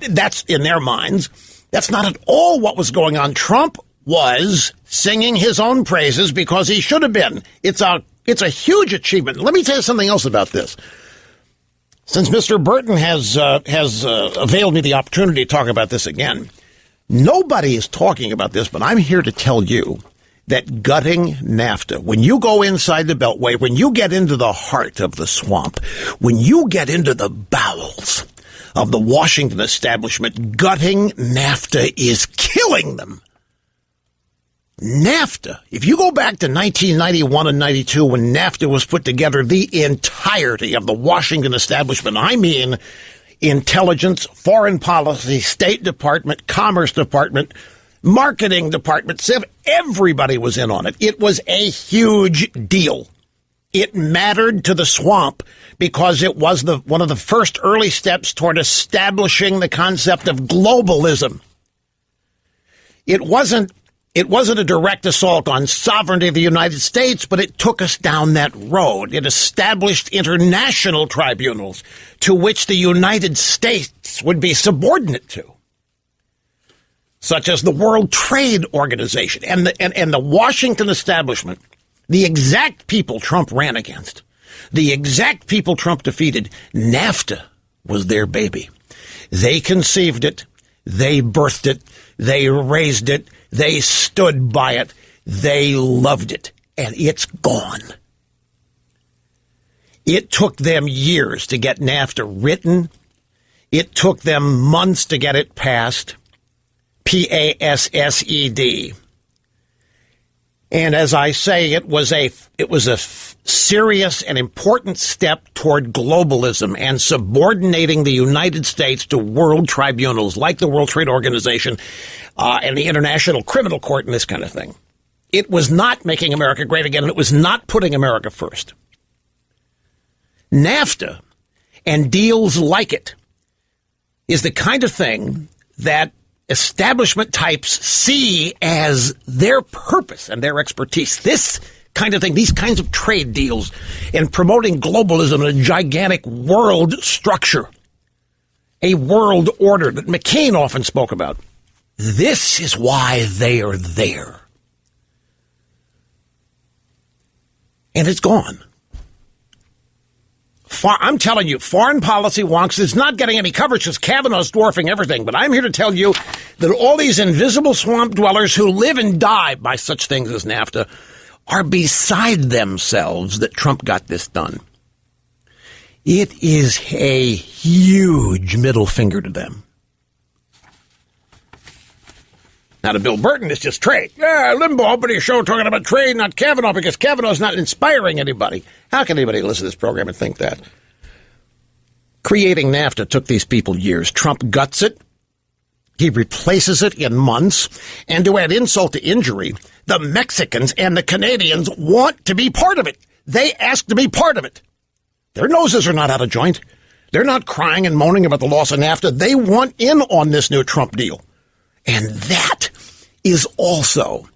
That's in their minds. That's not at all what was going on. Trump was singing his own praises because he should have been. It's a huge achievement. Let me tell you something else about this. Since Mr. Burton has availed me the opportunity to talk about this again, nobody is talking about this, but I'm here to tell you that gutting NAFTA, when you go inside the Beltway, when you get into the heart of the swamp, when you get into the bowels of the Washington establishment, gutting NAFTA is killing them. NAFTA, if you go back to 1991 and 92 when NAFTA was put together, the entirety of the Washington establishment, I mean intelligence, foreign policy, State Department, Commerce Department, Marketing Department, everybody was in on it. It was a huge deal. It mattered to the swamp because it was one of the first early steps toward establishing the concept of globalism. It wasn't a direct assault on sovereignty of the United States, but it took us down that road. It established international tribunals to which the United States would be subordinate to, such as the World Trade Organization and the Washington establishment, the exact people Trump ran against, the exact people Trump defeated. NAFTA was their baby. They conceived it. They birthed it. They raised it. They stood by it. They loved it. And it's gone. It took them years to get NAFTA written. It took them months to get it passed. PASSED. And as I say, it was a serious and important step toward globalism and subordinating the United States to world tribunals like the World Trade Organization and the International Criminal Court and this kind of thing. It was not making America great again, and it was not putting America first. NAFTA and deals like it is the kind of thing that establishment types see as their purpose and their expertise. This kind of thing, these kinds of trade deals and promoting globalism in a gigantic world structure, a world order that McCain often spoke about. This is why they are there. And it's gone. I'm telling you, foreign policy wonks is not getting any coverage because Kavanaugh's dwarfing everything. But I'm here to tell you that all these invisible swamp dwellers who live and die by such things as NAFTA are beside themselves that Trump got this done. It is a huge middle finger to them. Now, to Bill Burton, it's just trade. Yeah, Limbaugh opened his show talking about trade, not Kavanaugh, because Kavanaugh's not inspiring anybody. How can anybody listen to this program and think that? Creating NAFTA took these people years. Trump guts it. He replaces it in months. And to add insult to injury, the Mexicans and the Canadians want to be part of it. They ask to be part of it. Their noses are not out of joint. They're not crying and moaning about the loss of NAFTA. They want in on this new Trump deal. And that is also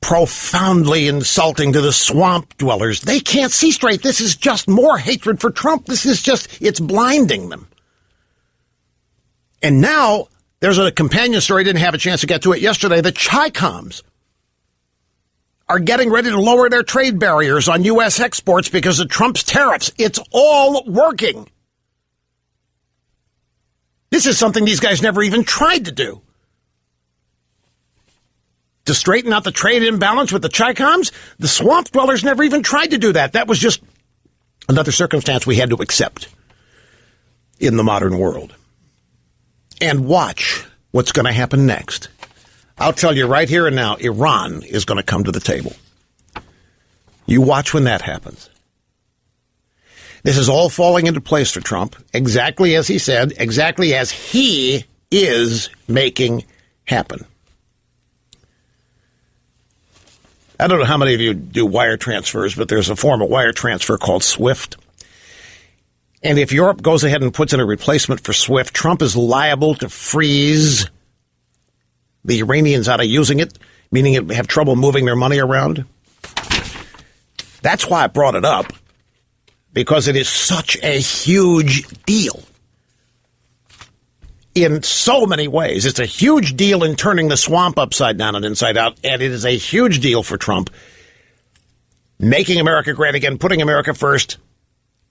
profoundly insulting to the swamp dwellers. They can't see straight. This is just more hatred for Trump. It's blinding them. And now there's a companion story. I didn't have a chance to get to it yesterday. The Chi-Coms are getting ready to lower their trade barriers on U.S. exports because of Trump's tariffs. It's all working. This is something these guys never even tried to do. To straighten out the trade imbalance with the Chicoms, the swamp dwellers never even tried to do that. That was just another circumstance we had to accept in the modern world. And watch what's going to happen next. I'll tell you right here and now, Iran is going to come to the table. You watch when that happens. This is all falling into place for Trump, exactly as he said, exactly as he is making happen. I don't know how many of you do wire transfers, but there's a form of wire transfer called SWIFT. And if Europe goes ahead and puts in a replacement for SWIFT, Trump is liable to freeze the Iranians out of using it, meaning it have trouble moving their money around. That's why I brought it up, because it is such a huge deal in so many ways. It's a huge deal in turning the swamp upside down and inside out, and it is a huge deal for Trump making America great again, putting America first,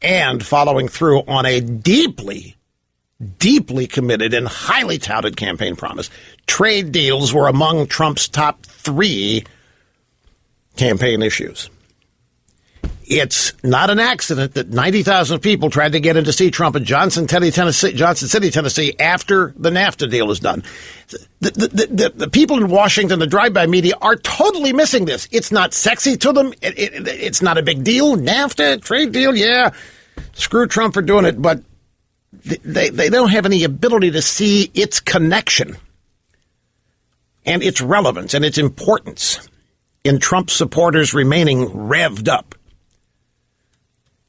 and following through on a deeply, deeply committed and highly touted campaign promise. Trade deals were among Trump's top 3 campaign issues. It's not an accident that 90,000 people tried to get in to see Trump in Johnson City, Tennessee, after the NAFTA deal is done. The people in Washington, the drive-by media, are totally missing this. It's not sexy to them. It's not a big deal. NAFTA, trade deal, yeah. Screw Trump for doing it, but they don't have any ability to see its connection and its relevance and its importance in Trump supporters remaining revved up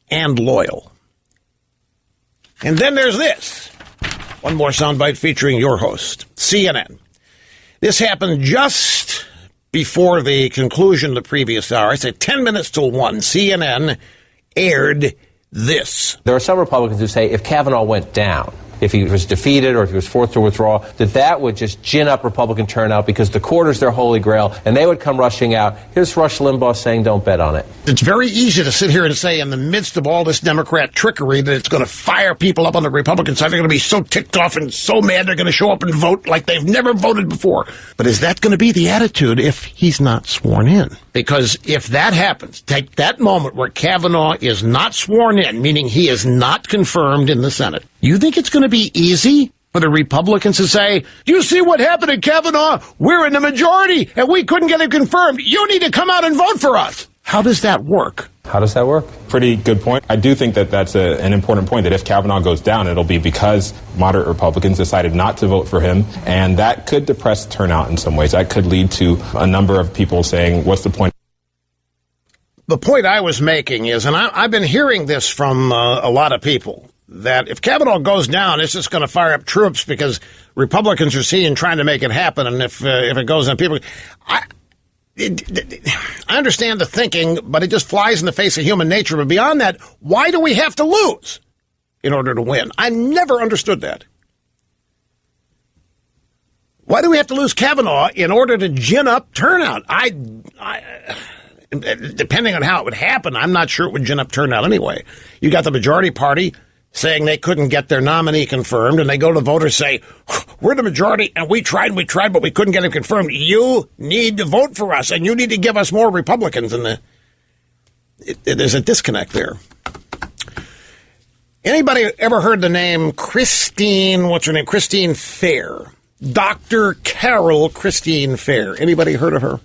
and loyal. And then there's this. One more soundbite featuring your host, CNN. This happened just before the conclusion of the previous hour. I said 10 minutes till 1. CNN aired this. There are some Republicans who say if Kavanaugh went down, if he was defeated or if he was forced to withdraw, that would just gin up Republican turnout because the court is their holy grail, and they would come rushing out. Here's Rush Limbaugh saying don't bet on it. It's very easy to sit here and say in the midst of all this Democrat trickery that it's going to fire people up on the Republican side. They're going to be so ticked off and so mad they're going to show up and vote like they've never voted before. But is that going to be the attitude if he's not sworn in? Because if that happens, take that moment where Kavanaugh is not sworn in, meaning he is not confirmed in the Senate, you think it's going to be easy for the Republicans to say, you see what happened to Kavanaugh? We're in the majority and we couldn't get him confirmed. You need to come out and vote for us. How does that work? How does that work? Pretty good point. I do think that that's an important point, that if Kavanaugh goes down, it'll be because moderate Republicans decided not to vote for him, and that could depress turnout in some ways. That could lead to a number of people saying, what's the point? The point I was making is, and I've been hearing this from a lot of people, that if Kavanaugh goes down, it's just going to fire up troops because Republicans are trying to make it happen, and if it goes down, people... I understand the thinking, but it just flies in the face of human nature. But beyond that, why do we have to lose in order to win? I never understood that. Why do we have to lose Kavanaugh in order to gin up turnout? I depending on how it would happen, I'm not sure it would gin up turnout anyway. You got the majority party saying they couldn't get their nominee confirmed, and they go to the voters and say, we're the majority, and we tried, but we couldn't get him confirmed. You need to vote for us, and you need to give us more Republicans. And there's a disconnect there. Anybody ever heard the name Christine, what's her name? Christine Fair. Dr. Carol Christine Fair. Anybody heard of her?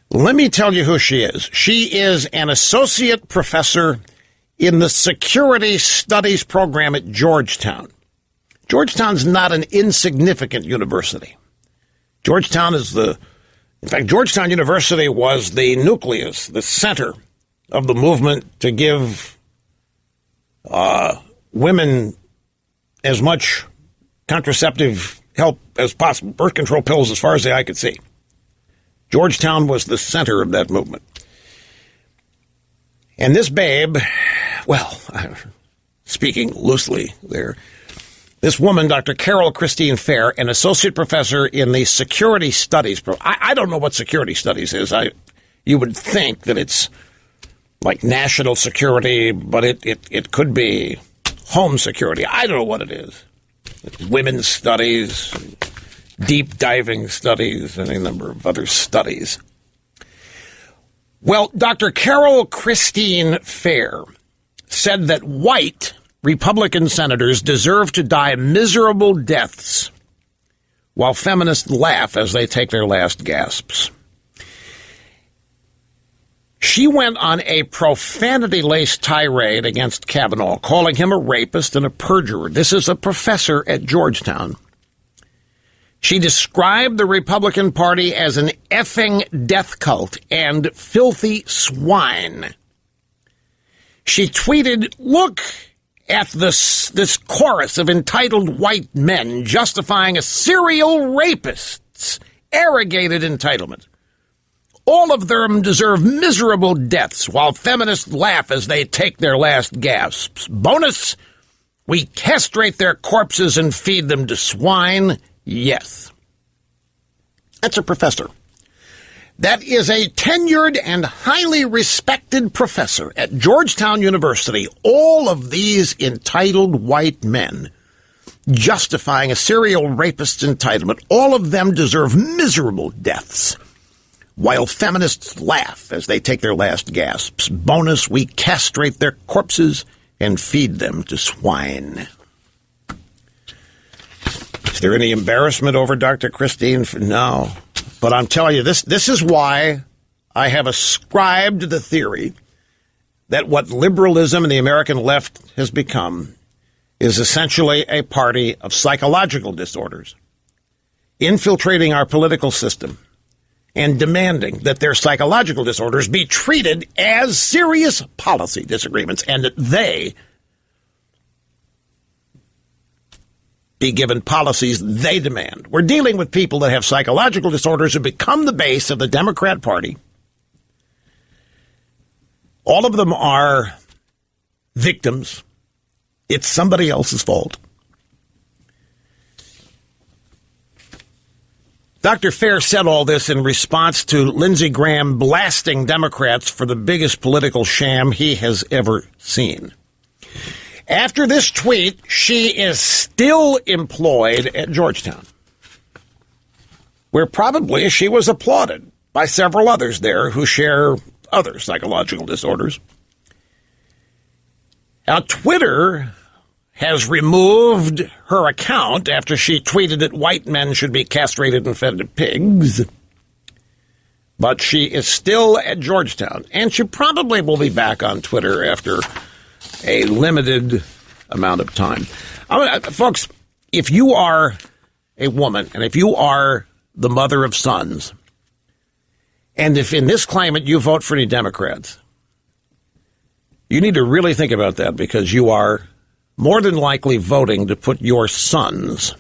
Let me tell you who she is. She is an associate professor in the Security Studies program at Georgetown. Georgetown's not an insignificant university. Georgetown University was the nucleus, the center of the movement to give women as much contraceptive help as possible, birth control pills as far as the eye could see. Georgetown was the center of that movement. And this babe, well, speaking loosely there, this woman, Dr. Carol Christine Fair, an associate professor in the Security Studies program. I don't know what Security Studies is. You would think that it's like national security, but it could be home security. I don't know what it is. women's studies, deep diving studies, any number of other studies. Well, Dr. Carol Christine Fair said that white Republican senators deserve to die miserable deaths while feminists laugh as they take their last gasps. She went on a profanity-laced tirade against Kavanaugh, calling him a rapist and a perjurer. This is a professor at Georgetown. She described the Republican Party as an effing death cult and filthy swine. She tweeted, "Look at this chorus of entitled white men justifying a serial rapist's arrogated entitlement. All of them deserve miserable deaths while feminists laugh as they take their last gasps. Bonus, we castrate their corpses and feed them to swine. Yes." That's a professor. That is a tenured and highly respected professor at Georgetown University. All of these entitled white men justifying a serial rapist's entitlement. All of them deserve miserable deaths while feminists laugh as they take their last gasps. Bonus, we castrate their corpses and feed them to swine. Is there any embarrassment over Dr. Christine? No. But I'm telling you, this is why I have ascribed to the theory that what liberalism and the American left has become is essentially a party of psychological disorders, infiltrating our political system and demanding that their psychological disorders be treated as serious policy disagreements and that they be given policies they demand. We're dealing with people that have psychological disorders who become the base of the Democrat Party. All of them are victims. It's somebody else's fault. Dr. Fair said all this in response to Lindsey Graham blasting Democrats for the biggest political sham he has ever seen. After this tweet, she is still employed at Georgetown, where probably she was applauded by several others there who share other psychological disorders. Now, Twitter has removed her account after she tweeted that white men should be castrated and fed to pigs. But she is still at Georgetown, and she probably will be back on Twitter after a limited amount of time. Folks, if you are a woman and if you are the mother of sons, and if in this climate you vote for any Democrats, you need to really think about that, because you are more than likely voting to put your sons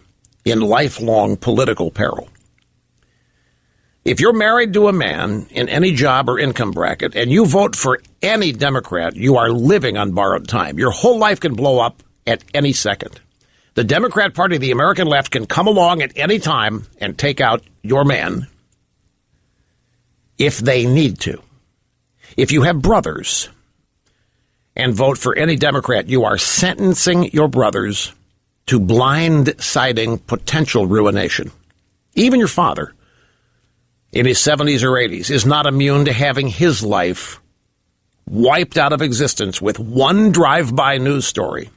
in lifelong political peril. If you're married to a man in any job or income bracket and you vote for any Democrat, you are living on borrowed time. Your whole life can blow up at any second. The Democrat Party, the American left, can come along at any time and take out your man if they need to. If you have brothers and vote for any Democrat, you are sentencing your brothers to blindsiding potential ruination. Even your father, in his 70s or 80s, is not immune to having his life wiped out of existence with one drive-by news story.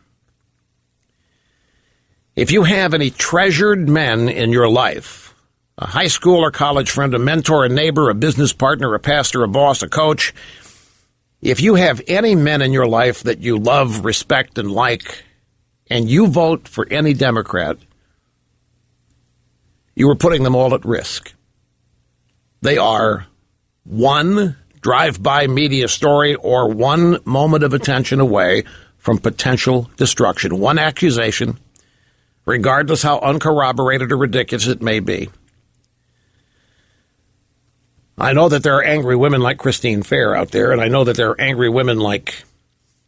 If you have any treasured men in your life, a high school or college friend, a mentor, a neighbor, a business partner, a pastor, a boss, a coach, if you have any men in your life that you love, respect, and like, and you vote for any Democrat, you are putting them all at risk. They are one drive-by media story or one moment of attention away from potential destruction. One accusation, regardless how uncorroborated or ridiculous it may be. I know that there are angry women like Christine Fair out there, and I know that there are angry women like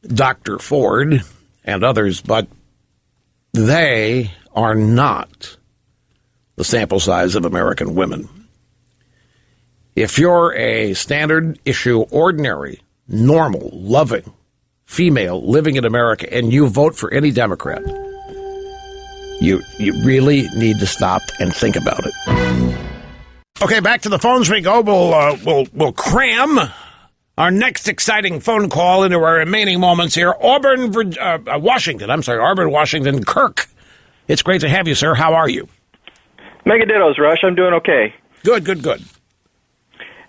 Dr. Ford and others, but they are not the sample size of American women. If you're a standard issue, ordinary, normal, loving female living in America and you vote for any Democrat, You really need to stop and think about it. Okay, back to the phones we go. We'll cram our next exciting phone call into our remaining moments here. Auburn, Washington. Kirk, it's great to have you, sir. How are you? Mega dittos, Rush. I'm doing okay. Good.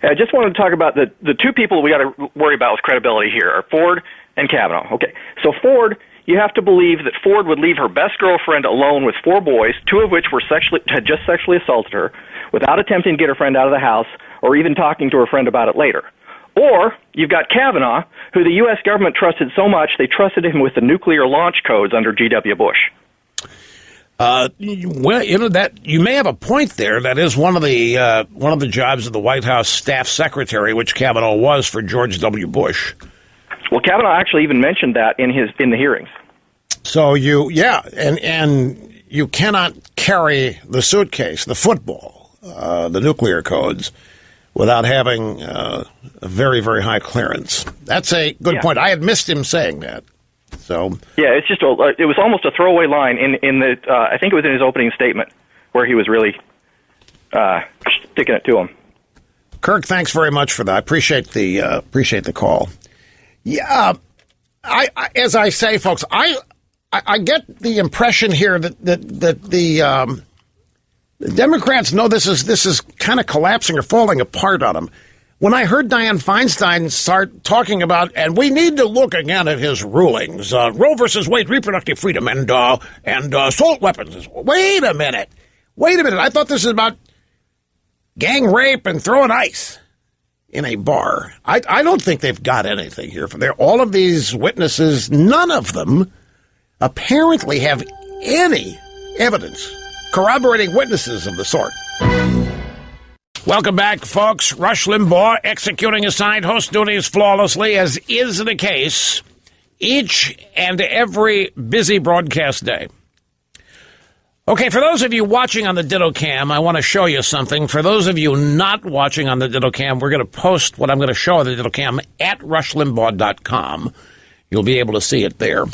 I just wanted to talk about the two people we got to worry about with credibility here are Ford and Kavanaugh. Okay, so Ford, you have to believe that Ford would leave her best girlfriend alone with 4 boys, 2 of which had just sexually assaulted her, without attempting to get her friend out of the house or even talking to her friend about it later. Or you've got Kavanaugh, who the U.S. government trusted so much they trusted him with the nuclear launch codes under G.W. Bush. Well, that you may have a point there. That is one of the jobs of the White House staff secretary, which Kavanaugh was for George W. Bush. Well, Kavanaugh actually even mentioned that in the hearings. So and you cannot carry the suitcase, the football, the nuclear codes, without having a very, very high clearance. That's a good point. I had missed him saying that. So yeah, it's just it was almost a throwaway line in the I think it was in his opening statement where he was really sticking it to him. Kirk, thanks very much for that. I appreciate the call. Yeah, I as I say, folks, I get the impression here that the Democrats know this is kind of collapsing or falling apart on them. When I heard Dianne Feinstein start talking about, and we need to look again at his rulings, Roe versus Wade, reproductive freedom, and assault weapons. Wait a minute. I thought this was about gang rape and throwing ice in a bar. I don't think they've got anything here for there. All of these witnesses, none of them apparently have any evidence, corroborating witnesses of the sort. Welcome back, folks. Rush Limbaugh executing assigned host duties flawlessly, as is the case each and every busy broadcast day. Okay, for those of you watching on the Ditto Cam, I want to show you something. For those of you not watching on the Ditto Cam, we're going to post what I'm going to show on the Ditto Cam at rushlimbaugh.com. You'll be able to see it there.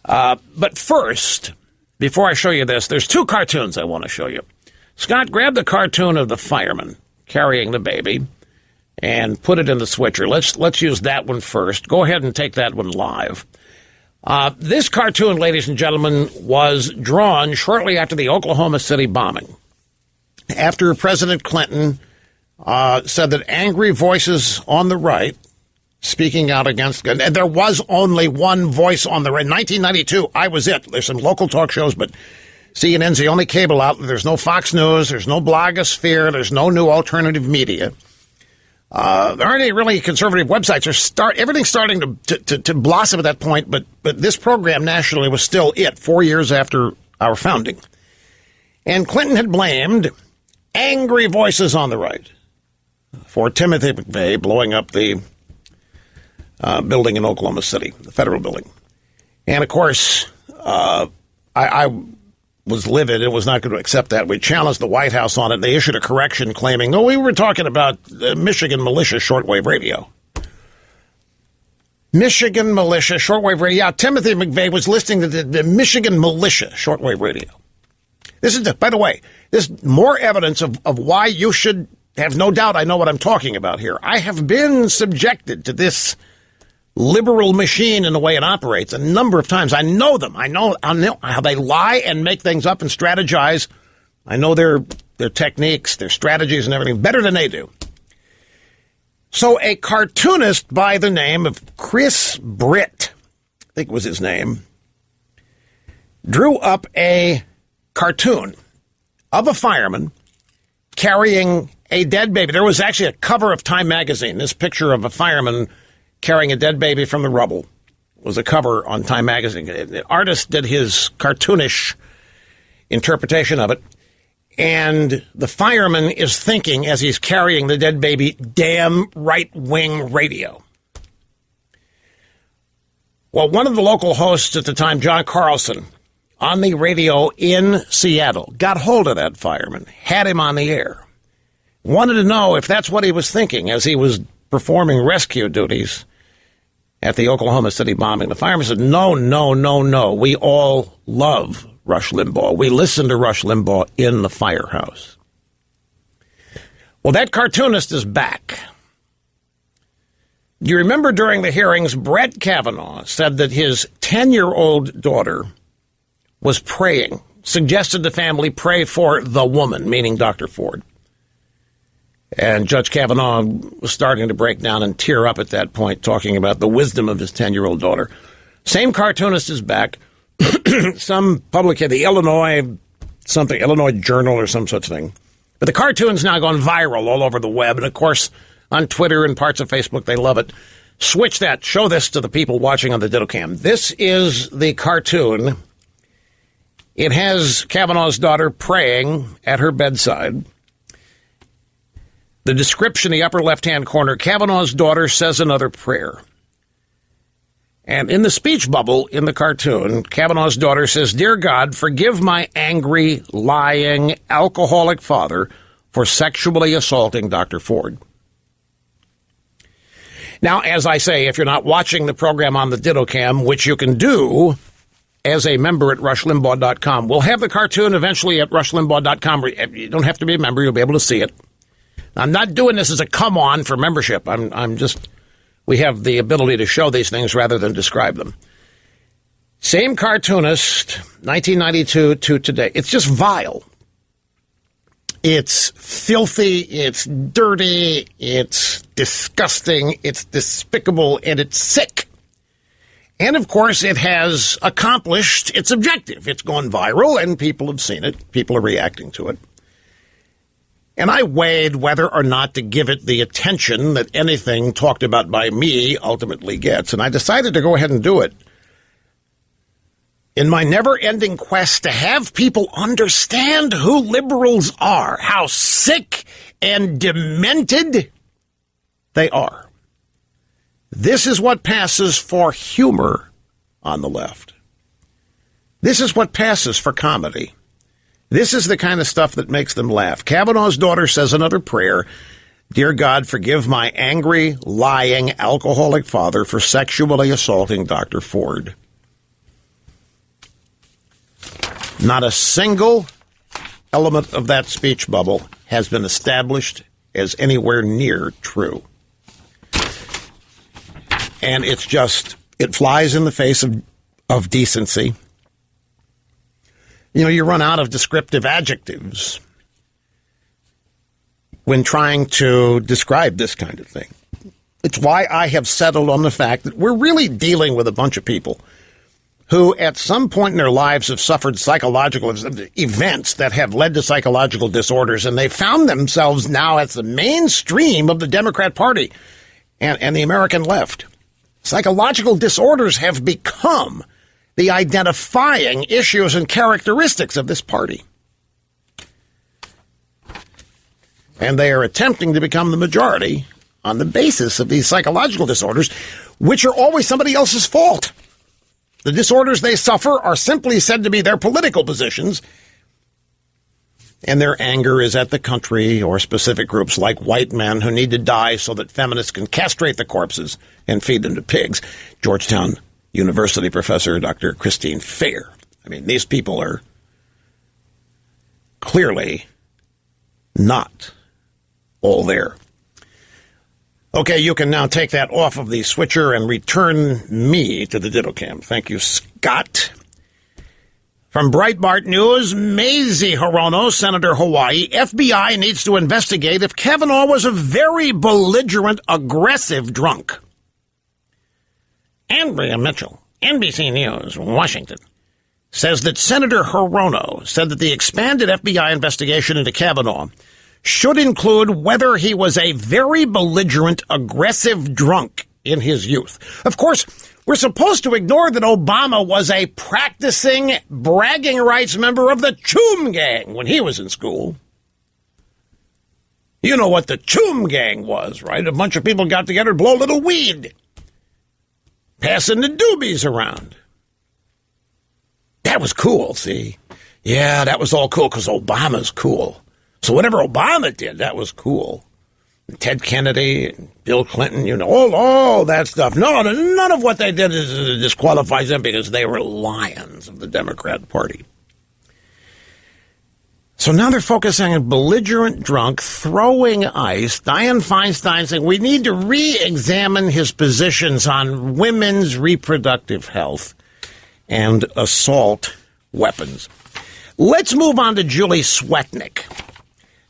But first, before I show you this, there's 2 cartoons I want to show you. Scott, grab the cartoon of the fireman carrying the baby and put it in the switcher. Let's use that one first. Go ahead and take that one live. This cartoon, ladies and gentlemen, was drawn shortly after the Oklahoma City bombing. After President Clinton said that angry voices on the right speaking out against, and there was only one voice on the right. In 1992, I was it. There's some local talk shows, but CNN's the only cable outlet. There's no Fox News. There's no blogosphere. There's no new alternative media. There aren't any really conservative websites. Everything's starting to blossom at that point, but this program nationally was still it 4 years after our founding. And Clinton had blamed angry voices on the right for Timothy McVeigh blowing up the building in Oklahoma City, the federal building. And, of course, I was livid and was not going to accept that. We challenged the White House on it. They issued a correction claiming, we were talking about Michigan militia shortwave radio. Michigan militia shortwave radio. Yeah, Timothy McVeigh was listening to the Michigan militia shortwave radio. This is, by the way, this is more evidence of why you should have no doubt I know what I'm talking about here. I have been subjected to this liberal machine in the way it operates a number of times. I know them. I know how they lie and make things up and strategize. I know their techniques, their strategies and everything better than they do. So a cartoonist by the name of Chris Britt, I think was his name, drew up a cartoon of a fireman carrying a dead baby. There was actually a cover of Time magazine. This picture of a fireman carrying a dead baby from the rubble was a cover on Time magazine. The artist did his cartoonish interpretation of it. And the fireman is thinking, as he's carrying the dead baby, damn right-wing radio. Well, one of the local hosts at the time, John Carlson, on the radio in Seattle, got hold of that fireman, had him on the air, wanted to know if that's what he was thinking as he was performing rescue duties at the Oklahoma City bombing. The fireman said, no. We all love Rush Limbaugh. We listened to Rush Limbaugh in the firehouse. Well, that cartoonist is back. Do you remember during the hearings, Brett Kavanaugh said that his 10-year-old daughter was praying, suggested the family pray for the woman, meaning Dr. Ford. And Judge Kavanaugh was starting to break down and tear up at that point, talking about the wisdom of his 10-year-old daughter. Same cartoonist is back. Some the Illinois Journal or some such thing. But the cartoon's now gone viral all over the web. And, of course, on Twitter and parts of Facebook, they love it. Switch that. Show this to the people watching on the Diddlecam. This is the cartoon. It has Kavanaugh's daughter praying at her bedside. The description in the upper left-hand corner, Kavanaugh's daughter says another prayer. And in the speech bubble in the cartoon, Kavanaugh's daughter says, "Dear God, forgive my angry, lying, alcoholic father for sexually assaulting Dr. Ford." Now, as I say, if you're not watching the program on the Diddlecam, which you can do as a member at rushlimbaugh.com, we'll have the cartoon eventually at rushlimbaugh.com. You don't have to be a member. You'll be able to see it. I'm not doing this as a come-on for membership. We have the ability to show these things rather than describe them. Same cartoonist, 1992 to today. It's just vile. It's filthy, it's dirty, it's disgusting, it's despicable, and it's sick. And, of course, it has accomplished its objective. It's gone viral, and people have seen it. People are reacting to it. And I weighed whether or not to give it the attention that anything talked about by me ultimately gets. And I decided to go ahead and do it. In my never-ending quest to have people understand who liberals are, how sick and demented they are. This is what passes for humor on the left. This is what passes for comedy. This is the kind of stuff that makes them laugh. Kavanaugh's daughter says another prayer. "Dear God, forgive my angry, lying, alcoholic father for sexually assaulting Dr. Ford." Not a single element of that speech bubble has been established as anywhere near true. And it flies in the face of decency. You know, you run out of descriptive adjectives when trying to describe this kind of thing. It's why I have settled on the fact that we're really dealing with a bunch of people who at some point in their lives have suffered psychological events that have led to psychological disorders, and they found themselves now at the mainstream of the Democrat Party and the American left. Psychological disorders have become the identifying issues and characteristics of this party. And they are attempting to become the majority on the basis of these psychological disorders, which are always somebody else's fault. The disorders they suffer are simply said to be their political positions, and their anger is at the country or specific groups like white men who need to die so that feminists can castrate the corpses and feed them to pigs. Georgetown University professor Dr. Christine Fair. I mean, these people are clearly not all there. Okay, you can now take that off of the switcher and return me to the Diddlecam. Thank you, Scott. From Breitbart News, Mazie Hirono, Senator Hawaii. FBI needs to investigate if Kavanaugh was a very belligerent, aggressive drunk. Andrea Mitchell, NBC News, Washington, says that Senator Hirono said that the expanded FBI investigation into Kavanaugh should include whether he was a very belligerent, aggressive drunk in his youth. Of course, we're supposed to ignore that Obama was a practicing bragging rights member of the Choom Gang when he was in school. You know what the Choom Gang was, right? A bunch of people got together to blow a little weed, passing the doobies around. That was cool, see? Yeah, that was all cool because Obama's cool. So whatever Obama did, that was cool. Ted Kennedy, and Bill Clinton, you know, all that stuff. No, none of what they did disqualifies them because they were lions of the Democrat Party. So now they're focusing on belligerent drunk, throwing ice. Dianne Feinstein saying we need to re-examine his positions on women's reproductive health and assault weapons. Let's move on to Julie Swetnick.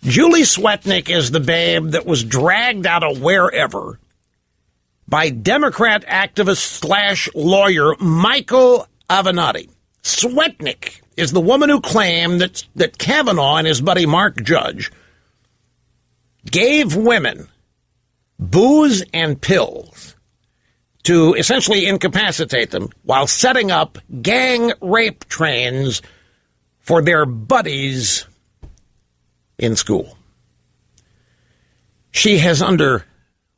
Julie Swetnick is the babe that was dragged out of wherever by Democrat activist / lawyer Michael Avenatti. Swetnick is the woman who claimed that Kavanaugh and his buddy Mark Judge gave women booze and pills to essentially incapacitate them while setting up gang rape trains for their buddies in school. She has, under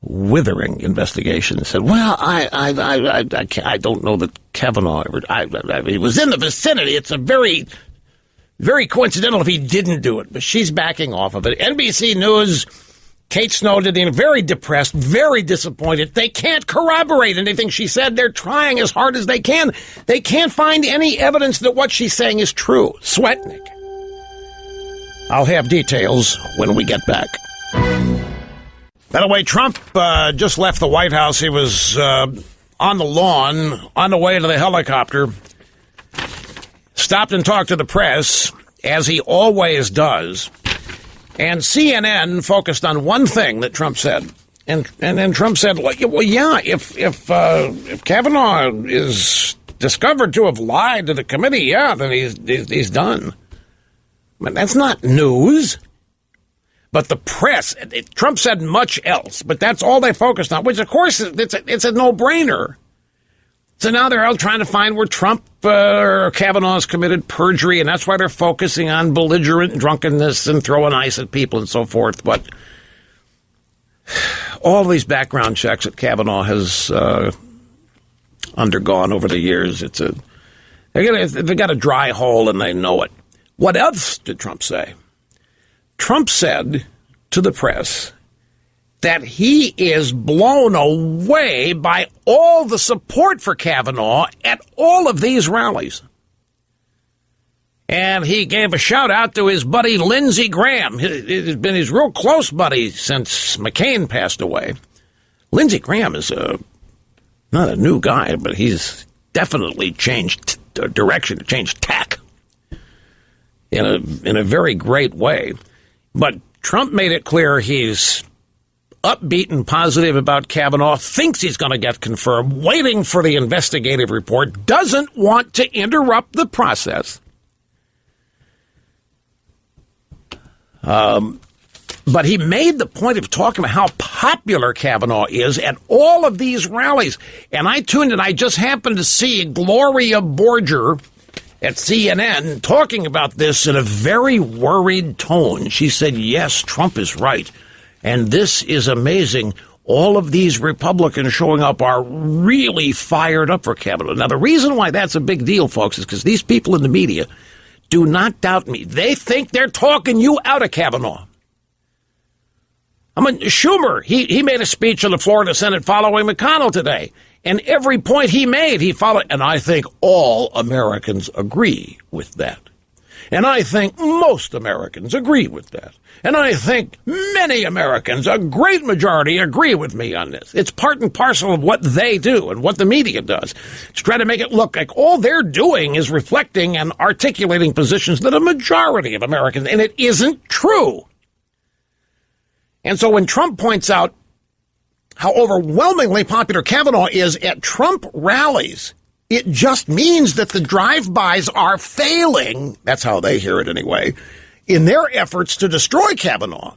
withering investigation, said, well, I don't know that Kavanaugh ever, he was in the vicinity. It's a very, very coincidental if he didn't do it, but she's backing off of it. NBC News, Kate Snowden, very depressed, very disappointed. They can't corroborate anything she said. They're trying as hard as they can. They can't find any evidence that what she's saying is true. Swetnick. I'll have details when we get back. By the way, Trump just left the White House. He was on the lawn, on the way to the helicopter, stopped and talked to the press, as he always does. And CNN focused on one thing that Trump said. And then Trump said, well, yeah, if Kavanaugh is discovered to have lied to the committee, yeah, then he's done. But that's not news. But the press, Trump said much else, but that's all they focused on, which, of course, it's a no-brainer. So now they're all trying to find where Trump or Kavanaugh has committed perjury, and that's why they're focusing on belligerent drunkenness and throwing ice at people and so forth. But all these background checks that Kavanaugh has undergone over the years, they've got a dry hole and they know it. What else did Trump say? Trump said to the press that he is blown away by all the support for Kavanaugh at all of these rallies. And he gave a shout out to his buddy Lindsey Graham. He's been his real close buddy since McCain passed away. Lindsey Graham is not a new guy, but he's definitely changed direction, changed tack in a very great way. But Trump made it clear he's upbeat and positive about Kavanaugh, thinks he's going to get confirmed, waiting for the investigative report, doesn't want to interrupt the process. But he made the point of talking about how popular Kavanaugh is at all of these rallies. And I tuned in. I just happened to see Gloria Borger at CNN talking about this in a very worried tone. She said, yes, Trump is right. And this is amazing. All of these Republicans showing up are really fired up for Kavanaugh. Now, the reason why that's a big deal, folks, is because these people in the media do not doubt me. They think they're talking you out of Kavanaugh. I mean, Schumer, he made a speech in the Florida Senate following McConnell today. And every point he made, he followed. And I think all Americans agree with that. And I think most Americans agree with that. And I think many Americans, a great majority, agree with me on this. It's part and parcel of what they do and what the media does. It's try to make it look like all they're doing is reflecting and articulating positions that a majority of Americans, and it isn't true. And so when Trump points out how overwhelmingly popular Kavanaugh is at Trump rallies, it just means that the drive-bys are failing, that's how they hear it anyway, in their efforts to destroy Kavanaugh.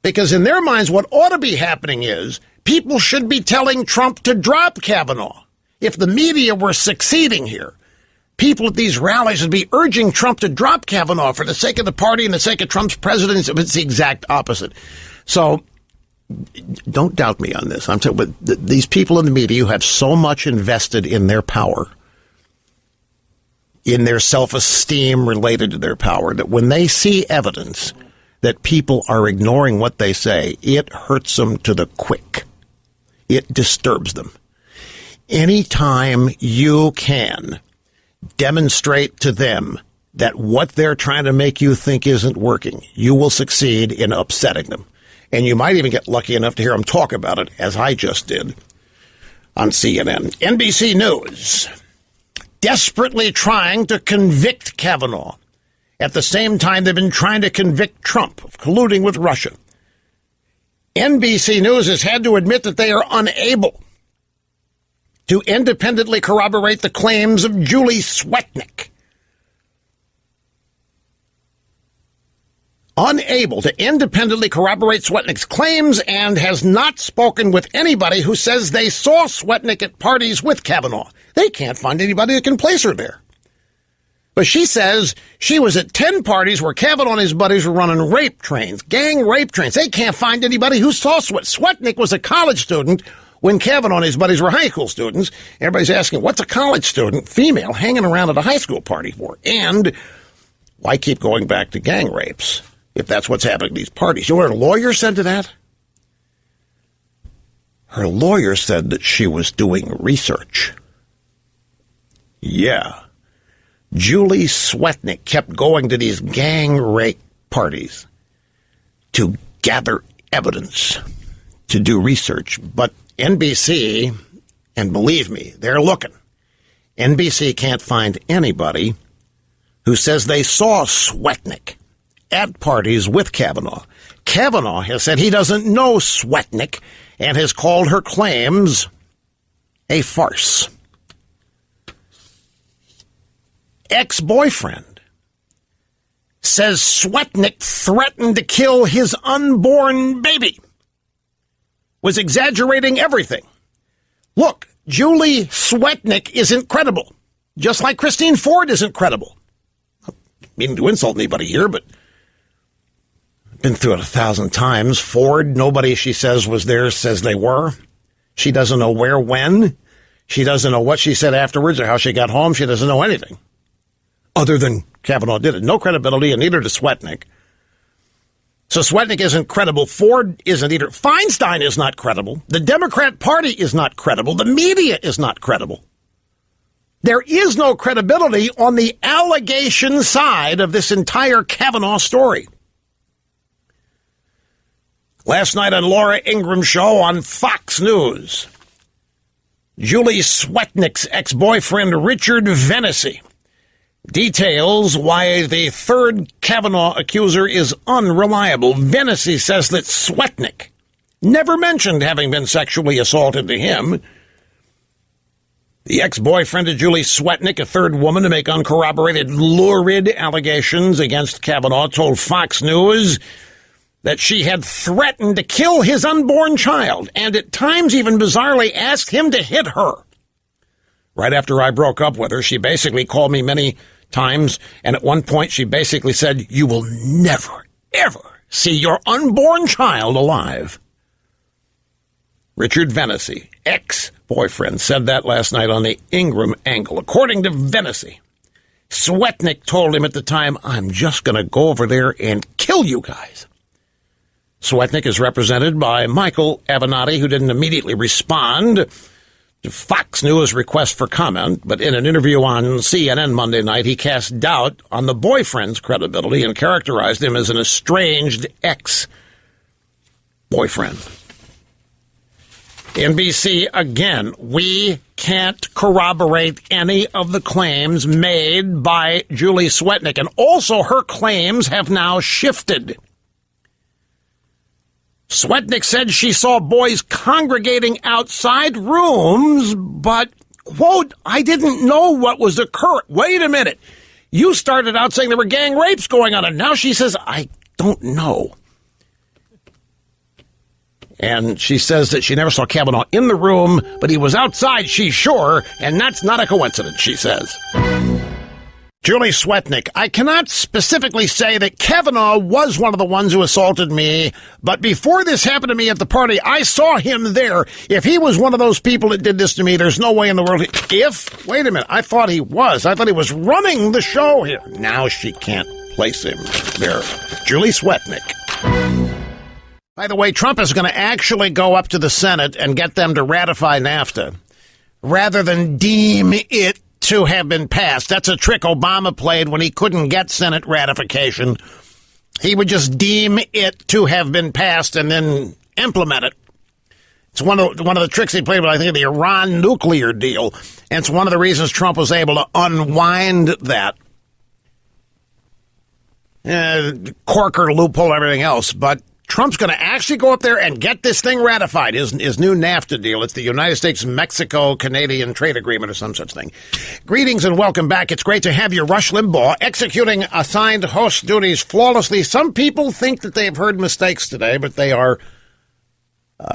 Because in their minds, what ought to be happening is people should be telling Trump to drop Kavanaugh. If the media were succeeding here, people at these rallies would be urging Trump to drop Kavanaugh for the sake of the party and the sake of Trump's presidency. It's the exact opposite. So don't doubt me on this. I'm telling you, these people in the media who have so much invested in their power, in their self-esteem related to their power, that when they see evidence that people are ignoring what they say, it hurts them to the quick. It disturbs them. Anytime you can demonstrate to them that what they're trying to make you think isn't working, you will succeed in upsetting them. And you might even get lucky enough to hear them talk about it, as I just did on CNN. NBC News, desperately trying to convict Kavanaugh. At the same time, they've been trying to convict Trump of colluding with Russia. NBC News has had to admit that they are unable to independently corroborate the claims of Julie Swetnick. Unable to independently corroborate Swetnick's claims, and has not spoken with anybody who says they saw Swetnick at parties with Kavanaugh. They can't find anybody that can place her there. But she says she was at 10 parties where Kavanaugh and his buddies were running rape trains, gang rape trains. They can't find anybody who saw Swetnick was a college student when Kavanaugh and his buddies were high school students. Everybody's asking, what's a college student, female, hanging around at a high school party for? And why keep going back to gang rapes if that's what's happening at these parties? You know what her lawyer said to that? Her lawyer said that she was doing research. Yeah. Julie Swetnick kept going to these gang rape parties to gather evidence, to do research. But NBC, and believe me, they're looking. NBC can't find anybody who says they saw Swetnick at parties with Kavanaugh. Kavanaugh has said he doesn't know Swetnick and has called her claims a farce. Ex-boyfriend says Swetnick threatened to kill his unborn baby. Was exaggerating everything. Look, Julie Swetnick isn't credible. Just like Christine Ford isn't credible. I don't mean to insult anybody here, but I've been through it 1,000 times. Ford, nobody she says was there says they were. She doesn't know where, when. She doesn't know what she said afterwards or how she got home. She doesn't know anything other than Kavanaugh did it. No credibility, and neither does Swetnick. So Swetnick isn't credible. Ford isn't either. Feinstein is not credible. The Democrat Party is not credible. The media is not credible. There is no credibility on the allegation side of this entire Kavanaugh story. Last night on Laura Ingram's show on Fox News, Julie Swetnick's ex-boyfriend Richard Vennessy details why the third Kavanaugh accuser is unreliable. Vennessy says that Swetnick never mentioned having been sexually assaulted to him. The ex-boyfriend of Julie Swetnick, a third woman to make uncorroborated, lurid allegations against Kavanaugh, told Fox News that she had threatened to kill his unborn child and at times even bizarrely asked him to hit her. Right after I broke up with her, she basically called me many times, and at one point she basically said, "You will never, ever see your unborn child alive." Richard Vennessy, ex-boyfriend, said that last night on the Ingram Angle. According to Vennessy, Swetnick told him at the time, "I'm just going to go over there and kill you guys." Swetnick is represented by Michael Avenatti, who didn't immediately respond to Fox News' request for comment, but in an interview on CNN Monday night, he cast doubt on the boyfriend's credibility and characterized him as an estranged ex-boyfriend. NBC, again, we can't corroborate any of the claims made by Julie Swetnick, and also her claims have now shifted. Swetnick said she saw boys congregating outside rooms, but, quote, "I didn't know what was occurring." Wait a minute. You started out saying there were gang rapes going on, and now she says, "I don't know." And she says that she never saw Kavanaugh in the room, but he was outside, she's sure, and that's not a coincidence, she says. Julie Swetnick, I cannot specifically say that Kavanaugh was one of the ones who assaulted me, but before this happened to me at the party, I saw him there. If he was one of those people that did this to me, there's no way in the world. Wait a minute, I thought he was running the show here. Now she can't place him there. Julie Swetnick. By the way, Trump is going to actually go up to the Senate and get them to ratify NAFTA rather than deem it to have been passed. That's a trick Obama played when he couldn't get Senate ratification. He would just deem it to have been passed and then implement it. It's one of the tricks he played with, I think, the Iran nuclear deal. And it's one of the reasons Trump was able to unwind that. Corker, loophole, everything else. But Trump's going to actually go up there and get this thing ratified, his new NAFTA deal. It's the United States-Mexico-Canadian Trade Agreement or some such thing. Greetings and welcome back. It's great to have you, Rush Limbaugh, executing assigned host duties flawlessly. Some people think that they have heard mistakes today, but they are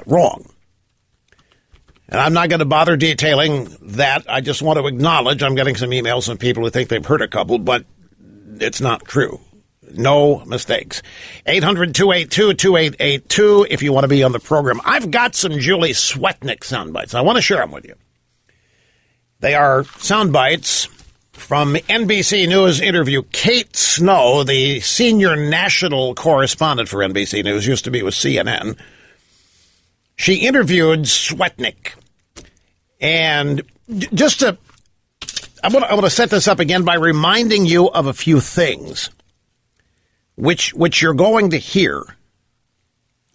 wrong. And I'm not going to bother detailing that. I just want to acknowledge I'm getting some emails from people who think they've heard a couple, but it's not true. No mistakes. 800-282-2882 if you want to be on the program. I've got some Julie Swetnick sound bites. I want to share them with you. They are sound bites from NBC News interview. Kate Snow, the senior national correspondent for NBC News, used to be with CNN. She interviewed Swetnick. And I want to set this up again by reminding you of a few things which you're going to hear,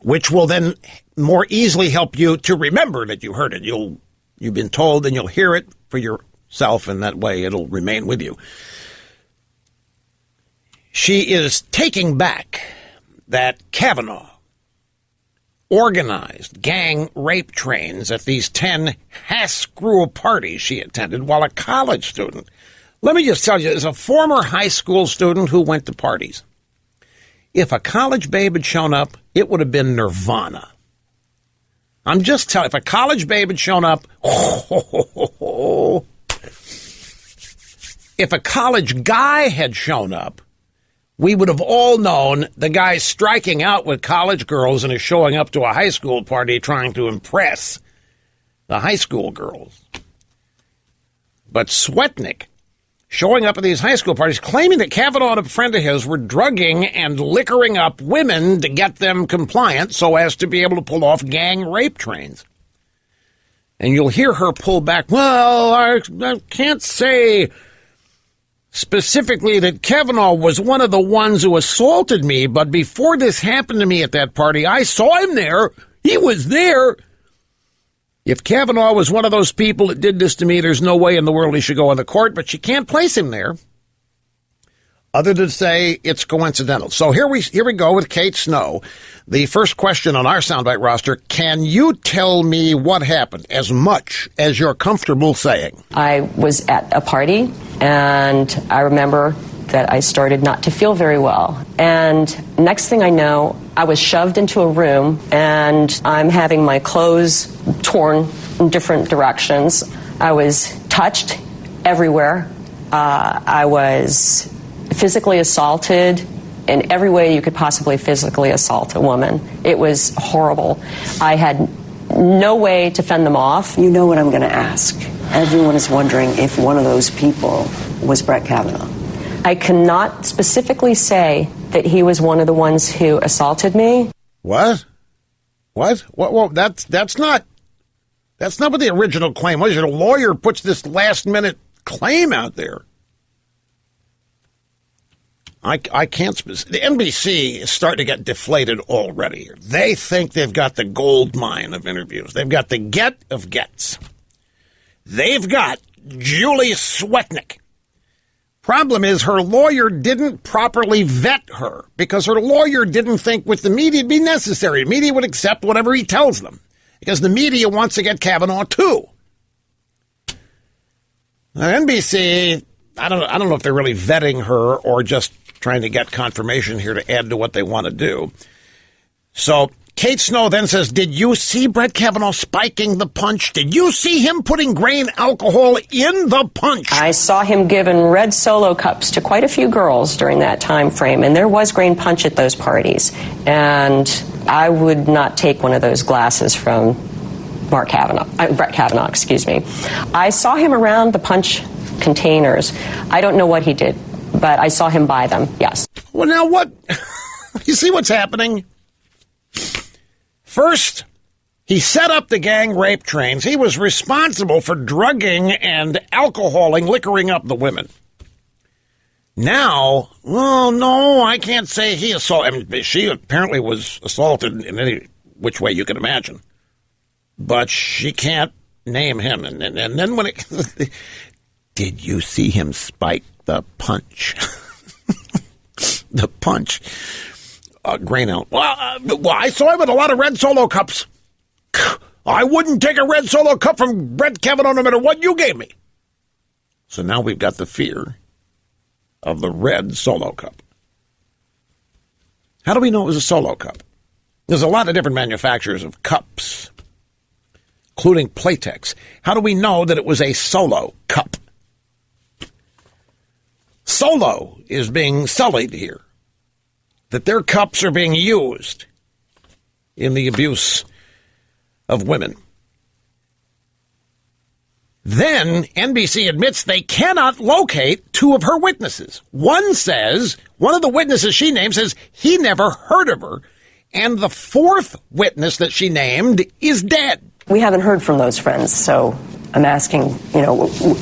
which will then more easily help you to remember that you heard it. You've been told, and you'll hear it for yourself, and that way it'll remain with you. She is taking back that Kavanaugh organized gang rape trains at these 10 Haskell parties she attended while a college student. Let me just tell you, as a former high school student who went to parties, if a college babe had shown up, it would have been nirvana. I'm just telling you, if a college babe had shown up, if a college guy had shown up, we would have all known the guy's striking out with college girls and is showing up to a high school party trying to impress the high school girls. But Swetnick showing up at these high school parties, claiming that Kavanaugh and a friend of his were drugging and liquoring up women to get them compliant so as to be able to pull off gang rape trains. And you'll hear her pull back, well, I can't say specifically that Kavanaugh was one of the ones who assaulted me, but before this happened to me at that party, I saw him there. He was there. If Kavanaugh was one of those people that did this to me, there's no way in the world he should go on the court, but you can't place him there other than say it's coincidental. So here we go with Kate Snow. The first question on our soundbite roster, can you tell me what happened as much as you're comfortable saying? I was at a party, and I remember that I started not to feel very well. And next thing I know, I was shoved into a room, and I'm having my clothes torn in different directions. I was touched everywhere. I was physically assaulted in every way you could possibly physically assault a woman. It was horrible. I had no way to fend them off. You know what I'm going to ask. Everyone is wondering if one of those people was Brett Kavanaugh. I cannot specifically say that he was one of the ones who assaulted me. What? Well, that's not what the original claim was. Your lawyer puts this last-minute claim out there. I can't. The NBC is starting to get deflated already. They think they've got the gold mine of interviews. They've got the get of gets. They've got Julie Swetnick. Problem is her lawyer didn't properly vet her because her lawyer didn't think with the media it'd be necessary. The media would accept whatever he tells them because the media wants to get Kavanaugh too. Now, NBC, I don't know if they're really vetting her or just trying to get confirmation here to add to what they want to do. So Kate Snow then says, did you see Brett Kavanaugh spiking the punch? Did you see him putting grain alcohol in the punch? I saw him giving red Solo cups to quite a few girls during that time frame, and there was grain punch at those parties. And I would not take one of those glasses from Brett Kavanaugh, excuse me. I saw him around the punch containers. I don't know what he did, but I saw him buy them, yes. Well, now what? You see what's happening? First, He set up the gang rape trains. He was responsible for drugging and alcoholing, liquoring up the women. Now, well, no, I can't say he assaulted. I mean, she apparently was assaulted in any which way you can imagine. But she can't name him. And then when it... Did you see him spike the punch? The punch. Grain out. Well, I saw him with a lot of red Solo cups. I wouldn't take a red Solo cup from Brett Kavanaugh no matter what you gave me. So now we've got the fear of the red Solo cup. How do we know it was a Solo cup? There's a lot of different manufacturers of cups, including Playtex. How do we know that it was a Solo cup? Solo is being sullied here, that their cups are being used in the abuse of women. Then NBC admits they cannot locate two of her witnesses. One of the witnesses she named says he never heard of her, and the fourth witness that she named is dead. We haven't heard from those friends, so I'm asking,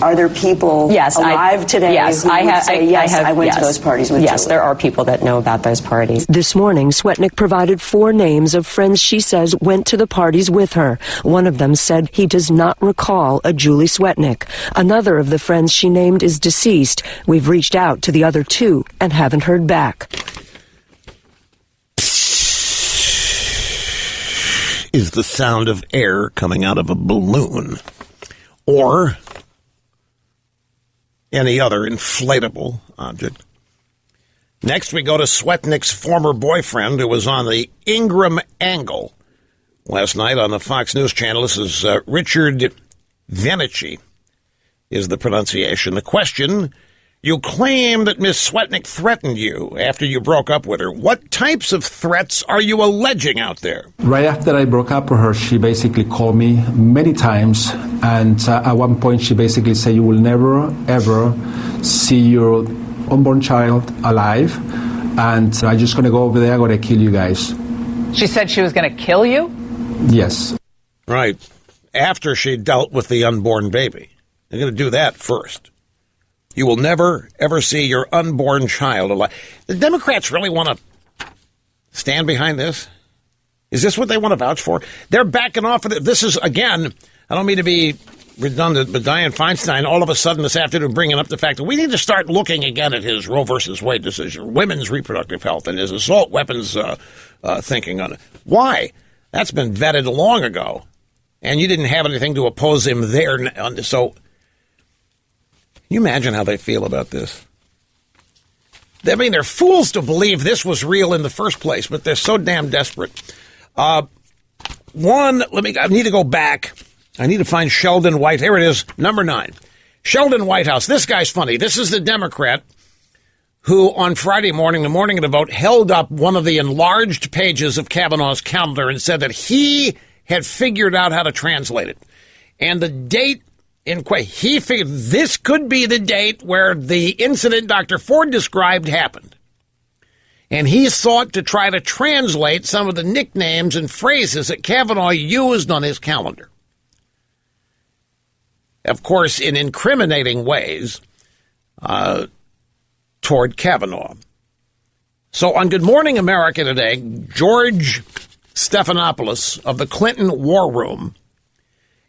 are there people alive today who would say, I went to those parties with Yes, Julie? there are people that know about those parties. This morning, Swetnick provided 4 names of friends she says went to the parties with her. One of them said he does not recall a Julie Swetnick. Another of the friends she named is deceased. We've reached out to the other 2 and haven't heard back. Is the sound of air coming out of a balloon or any other inflatable object. Next, we go to Swetnick's former boyfriend, who was on the Ingram Angle last night on the Fox News channel. This is Richard Venici, is the pronunciation. The question: you claim that Miss Swetnick threatened you after you broke up with her. What types of threats are you alleging out there? Right after I broke up with her, she basically called me many times, and at one point she basically said, you will never, ever see your unborn child alive, and I'm just going to go over there, I'm going to kill you guys. She said she was going to kill you? Yes. Right. After she dealt with the unborn baby. They're going to do that first. You will never, ever see your unborn child alive. The Democrats really want to stand behind this? Is this what they want to vouch for? They're backing off of it. This is, again, I don't mean to be redundant, but Dianne Feinstein all of a sudden this afternoon bringing up the fact that we need to start looking again at his Roe versus Wade decision, women's reproductive health, and his assault weapons thinking on it. Why? That's been vetted long ago, and you didn't have anything to oppose him there. So... Can you imagine how they feel about this? I mean, they're fools to believe this was real in the first place, but they're so damn desperate. I need to go back. I need to find Sheldon White. Here it is, number 9. Sheldon Whitehouse. This guy's funny. This is the Democrat who, on Friday morning, the morning of the vote, held up one of the enlarged pages of Kavanaugh's calendar and said that he had figured out how to translate it. And the date he figured this could be the date where the incident Dr. Ford described happened. And he sought to try to translate some of the nicknames and phrases that Kavanaugh used on his calendar. Of course, in incriminating ways toward Kavanaugh. So on Good Morning America today, George Stephanopoulos of the Clinton War Room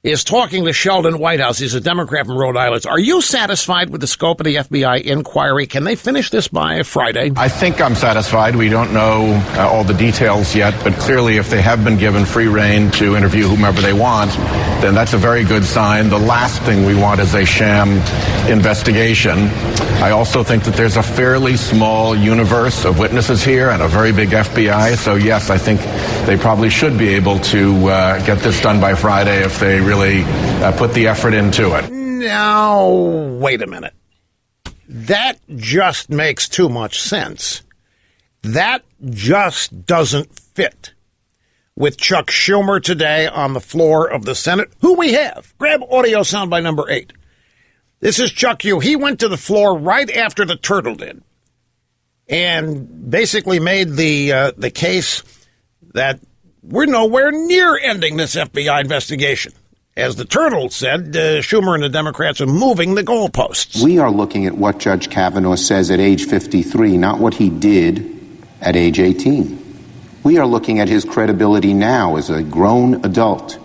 is talking to Sheldon Whitehouse. He's a Democrat from Rhode Island. Are you satisfied with the scope of the FBI inquiry? Can they finish this by Friday? I think I'm satisfied. We don't know all the details yet, but clearly if they have been given free rein to interview whomever they want, then that's a very good sign. The last thing we want is a sham investigation. I also think that there's a fairly small universe of witnesses here and a very big FBI. So, yes, I think they probably should be able to get this done by Friday if they really put the effort into it. Now, wait a minute. That just makes too much sense. That just doesn't fit with Chuck Schumer today on the floor of the Senate, who we have. Grab audio soundbite number 8. This is Chuck Yu. He went to the floor right after the turtle did and basically made the case that we're nowhere near ending this FBI investigation. As the Turtle said, Schumer and the Democrats are moving the goalposts. We are looking at what Judge Kavanaugh says at age 53, not what he did at age 18. We are looking at his credibility now as a grown adult.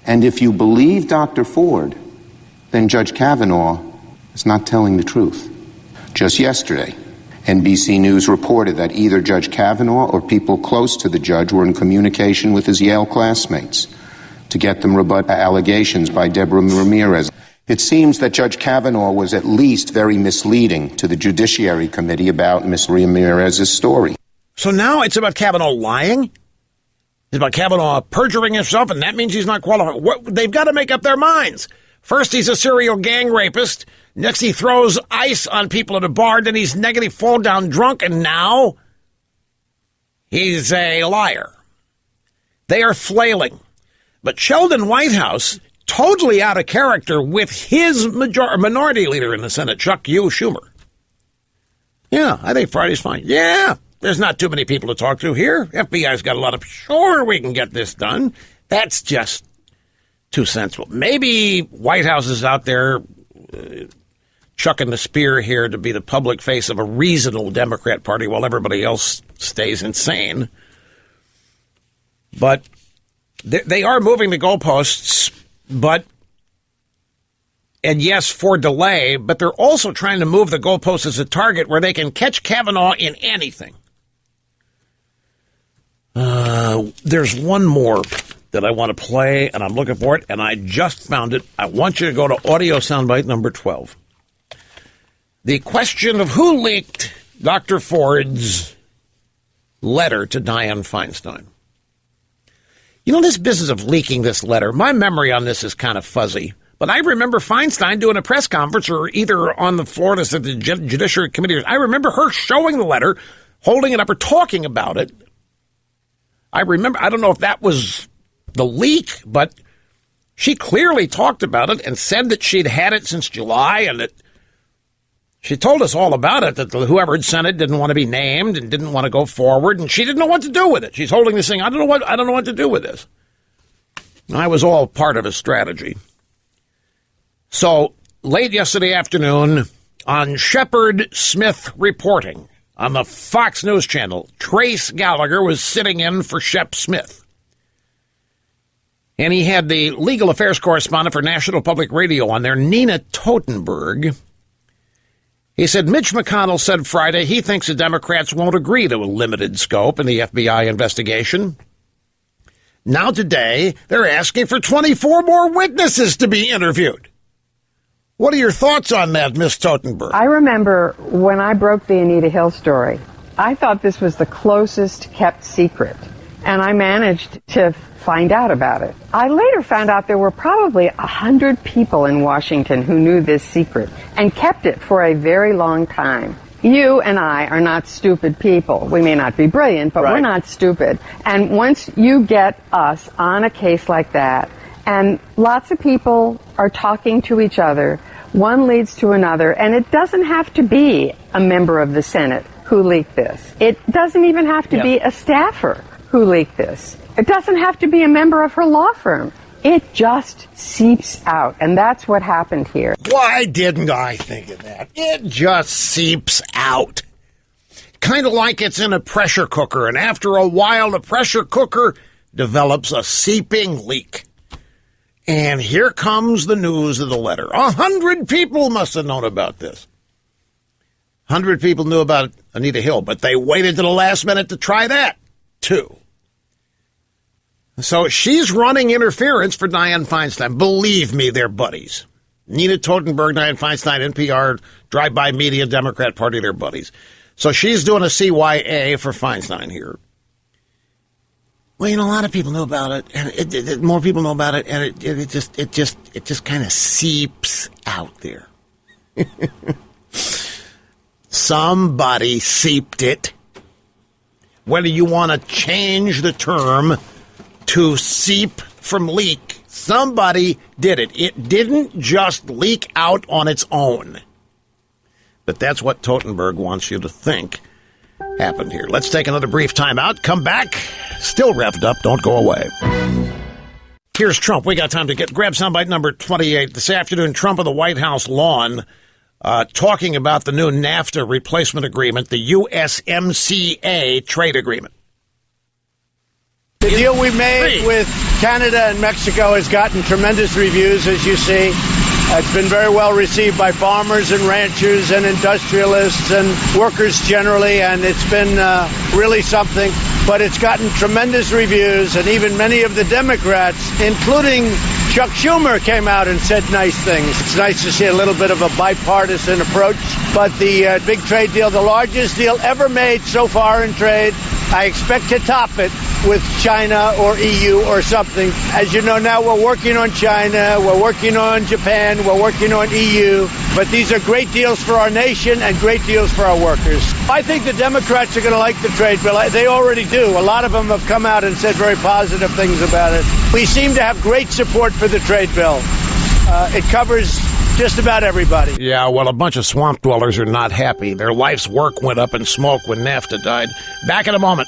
And if you believe Dr. Ford, then Judge Kavanaugh is not telling the truth. Just yesterday, NBC News reported that either Judge Kavanaugh or people close to the judge were in communication with his Yale classmates to get them rebut allegations by Deborah Ramirez. It seems that Judge Kavanaugh was at least very misleading to the Judiciary Committee about Ms. Ramirez's story. So now it's about Kavanaugh lying? It's about Kavanaugh perjuring himself, and that means he's not qualified. They've got to make up their minds. First, he's a serial gang rapist. Next, he throws ice on people at a bar. Then he's negative, fall down drunk. And now he's a liar. They are flailing. But Sheldon Whitehouse, totally out of character with his minority leader in the Senate, Chuck U. Schumer. Yeah, I think Friday's fine. Yeah, there's not too many people to talk to here. FBI's got a lot of, sure, we can get this done. That's just too sensible. Maybe Whitehouse is out there chucking the spear here to be the public face of a reasonable Democrat Party while everybody else stays insane. But they are moving the goalposts, and yes, for delay, but they're also trying to move the goalposts as a target where they can catch Kavanaugh in anything. There's one more that I want to play, and I'm looking for it, and I just found it. I want you to go to audio soundbite number 12. The question of who leaked Dr. Ford's letter to Dianne Feinstein. You know, this business of leaking this letter, my memory on this is kind of fuzzy. But I remember Feinstein doing a press conference or either on the floor of the Judiciary Committee. I remember her showing the letter, holding it up or talking about it. I remember, I don't know if that was the leak, but she clearly talked about it and said that she'd had it since July and that she told us all about it, that whoever had sent it didn't want to be named and didn't want to go forward, and she didn't know what to do with it. She's holding this thing, I don't know what to do with this. I was all part of a strategy. So, late yesterday afternoon, on Shepard Smith reporting on the Fox News channel, Trace Gallagher was sitting in for Shep Smith. And he had the legal affairs correspondent for National Public Radio on there, Nina Totenberg. He said Mitch McConnell said Friday he thinks the Democrats won't agree to a limited scope in the FBI investigation. Now today, they're asking for 24 more witnesses to be interviewed. What are your thoughts on that, Miss Totenberg? I remember when I broke the Anita Hill story, I thought this was the closest kept secret, and I managed to find out about it. I later found out there were probably 100 people in Washington who knew this secret and kept it for a very long time. You and I are not stupid people. We may not be brilliant, but we're not stupid. And once you get us on a case like that, and lots of people are talking to each other, one leads to another, and it doesn't have to be a member of the Senate who leaked this. It doesn't even have to be a staffer who leaked this. It doesn't have to be a member of her law firm. It just seeps out, and that's what happened here. Why didn't I think of that? It just seeps out. Kind of like it's in a pressure cooker, and after a while, the pressure cooker develops a seeping leak. And here comes the news of the letter. 100 people must have known about this. 100 people knew about Anita Hill, but they waited to the last minute to try that, too. So she's running interference for Dianne Feinstein. Believe me, they're buddies. Nina Totenberg, Dianne Feinstein, NPR, Drive-By Media, Democrat Party, they're buddies. So she's doing a CYA for Feinstein here. Well, you know, a lot of people know about it, and more people know about it, and it just kind of seeps out there. Somebody seeped it. Whether you want to change the term to seep from leak, somebody did it. It didn't just leak out on its own. But that's what Totenberg wants you to think happened here. Let's take another brief time out. Come back. Still revved up. Don't go away. Here's Trump. We got time to grab soundbite number 28. This afternoon, Trump on the White House lawn talking about the new NAFTA replacement agreement, the USMCA trade agreement. The deal we made with Canada and Mexico has gotten tremendous reviews, as you see. It's been very well received by farmers and ranchers and industrialists and workers generally, and it's been really something. But it's gotten tremendous reviews, and even many of the Democrats, including Chuck Schumer, came out and said nice things. It's nice to see a little bit of a bipartisan approach. But the big trade deal, the largest deal ever made so far in trade, I expect to top it with China or EU or something. As you know now, we're working on China, we're working on Japan, we're working on EU. But these are great deals for our nation and great deals for our workers. I think the Democrats are going to like the trade bill. They already do. A lot of them have come out and said very positive things about it. We seem to have great support for the trade bill. It covers just about everybody. Yeah, well, a bunch of swamp dwellers are not happy. Their life's work went up in smoke when NAFTA died. Back in a moment.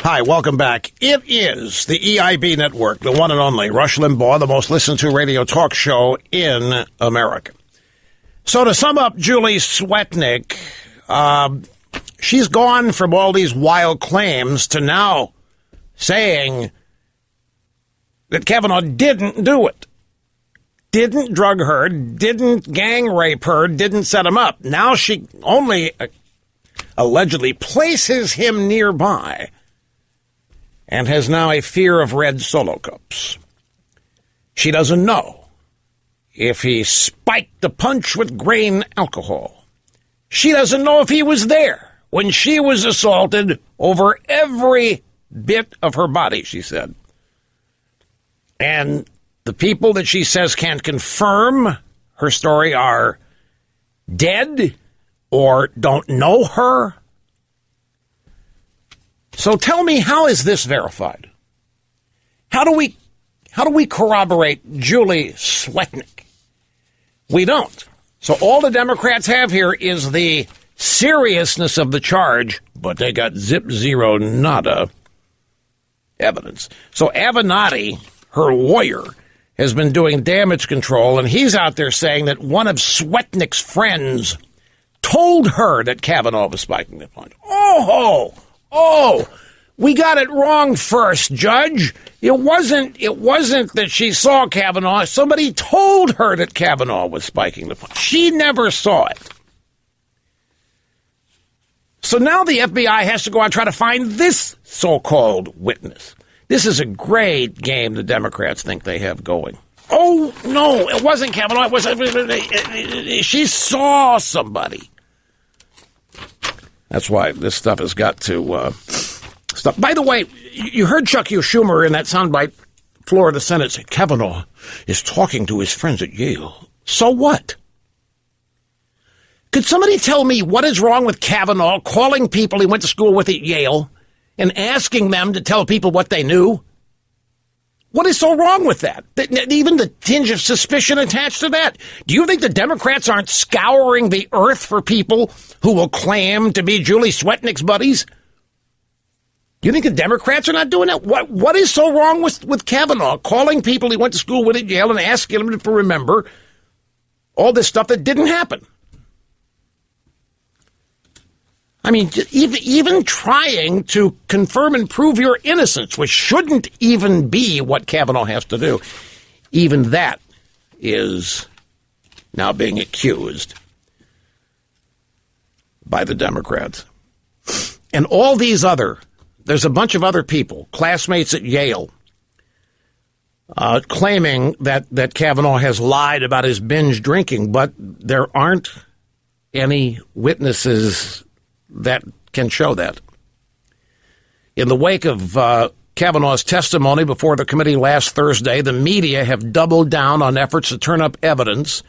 Hi, welcome back. It is the EIB network, the one and only Rush Limbaugh, the most listened to radio talk show in America. So to sum up Julie Swetnick, she's gone from all these wild claims to now saying that Kavanaugh didn't do it. Didn't drug her, didn't gang rape her, didn't set him up. Now she only allegedly places him nearby and has now a fear of red Solo cups. She doesn't know if he spiked the punch with grain alcohol. She doesn't know if he was there when she was assaulted over every bit of her body, she said. And the people that she says can confirm her story are dead or don't know her. So tell me, how is this verified? How do we corroborate Julie Swetnick? We don't. So all the Democrats have here is the seriousness of the charge, but they got zero nada evidence. So Avenatti, her lawyer, has been doing damage control, and he's out there saying that one of Swetnick's friends told her that Kavanaugh was spiking the punch. Oh, we got it wrong first, Judge. It wasn't that she saw Kavanaugh. Somebody told her that Kavanaugh was spiking the punch. She never saw it. So now the FBI has to go out and try to find this so-called witness. This is a great game the Democrats think they have going. Oh, no, it wasn't Kavanaugh. She saw somebody. That's why this stuff has got to stop. By the way, you heard Chuck Schumer in that soundbite, floor of the Senate, say Kavanaugh is talking to his friends at Yale. So what? Could somebody tell me what is wrong with Kavanaugh calling people he went to school with at Yale and asking them to tell people what they knew? What is so wrong with that? Even the tinge of suspicion attached to that. Do you think the Democrats aren't scouring the earth for people who will claim to be Julie Swetnick's buddies? Do you think the Democrats are not doing that? What is so wrong with Kavanaugh calling people he went to school with at Yale and asking them to remember all this stuff that didn't happen? I mean, even trying to confirm and prove your innocence, which shouldn't even be what Kavanaugh has to do, even that is now being accused by the Democrats. And all these there's a bunch of other people, classmates at Yale, claiming that Kavanaugh has lied about his binge drinking, but there aren't any witnesses that can show that. In the wake of Kavanaugh's testimony before the committee last Thursday, the media have doubled down on efforts to turn up evidence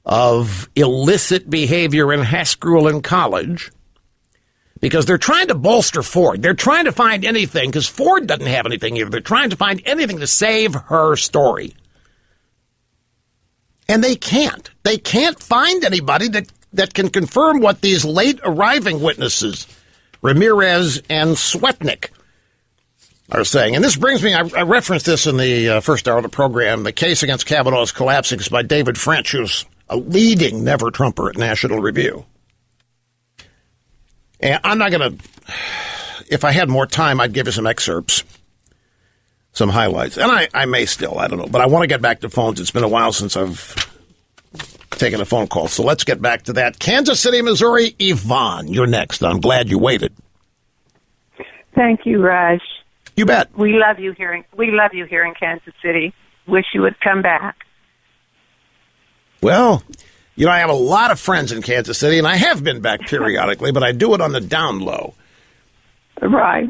of illicit behavior in high school and college because they're trying to bolster Ford. They're trying to find anything, because Ford doesn't have anything either. They're trying to find anything to save her story. And they can't. They can't find anybody that can confirm what these late arriving witnesses, Ramirez and Swetnick, are saying. And this brings me, I referenced this in the first hour of the program. The case against Kavanaugh is collapsing. It's by David French, who's a leading Never-Trumper at National Review. And I'm not going to, if I had more time, I'd give you some excerpts, some highlights. And I may still, I don't know. But I want to get back to phones. It's been a while since I've taken a phone call. So let's get back to that. Kansas City, Missouri, Yvonne, you're next. I'm glad you waited. Thank you, Raj. You bet. We love you here in Kansas City. Wish you would come back. Well, you know, I have a lot of friends in Kansas City, and I have been back periodically, but I do it on the down low. Right.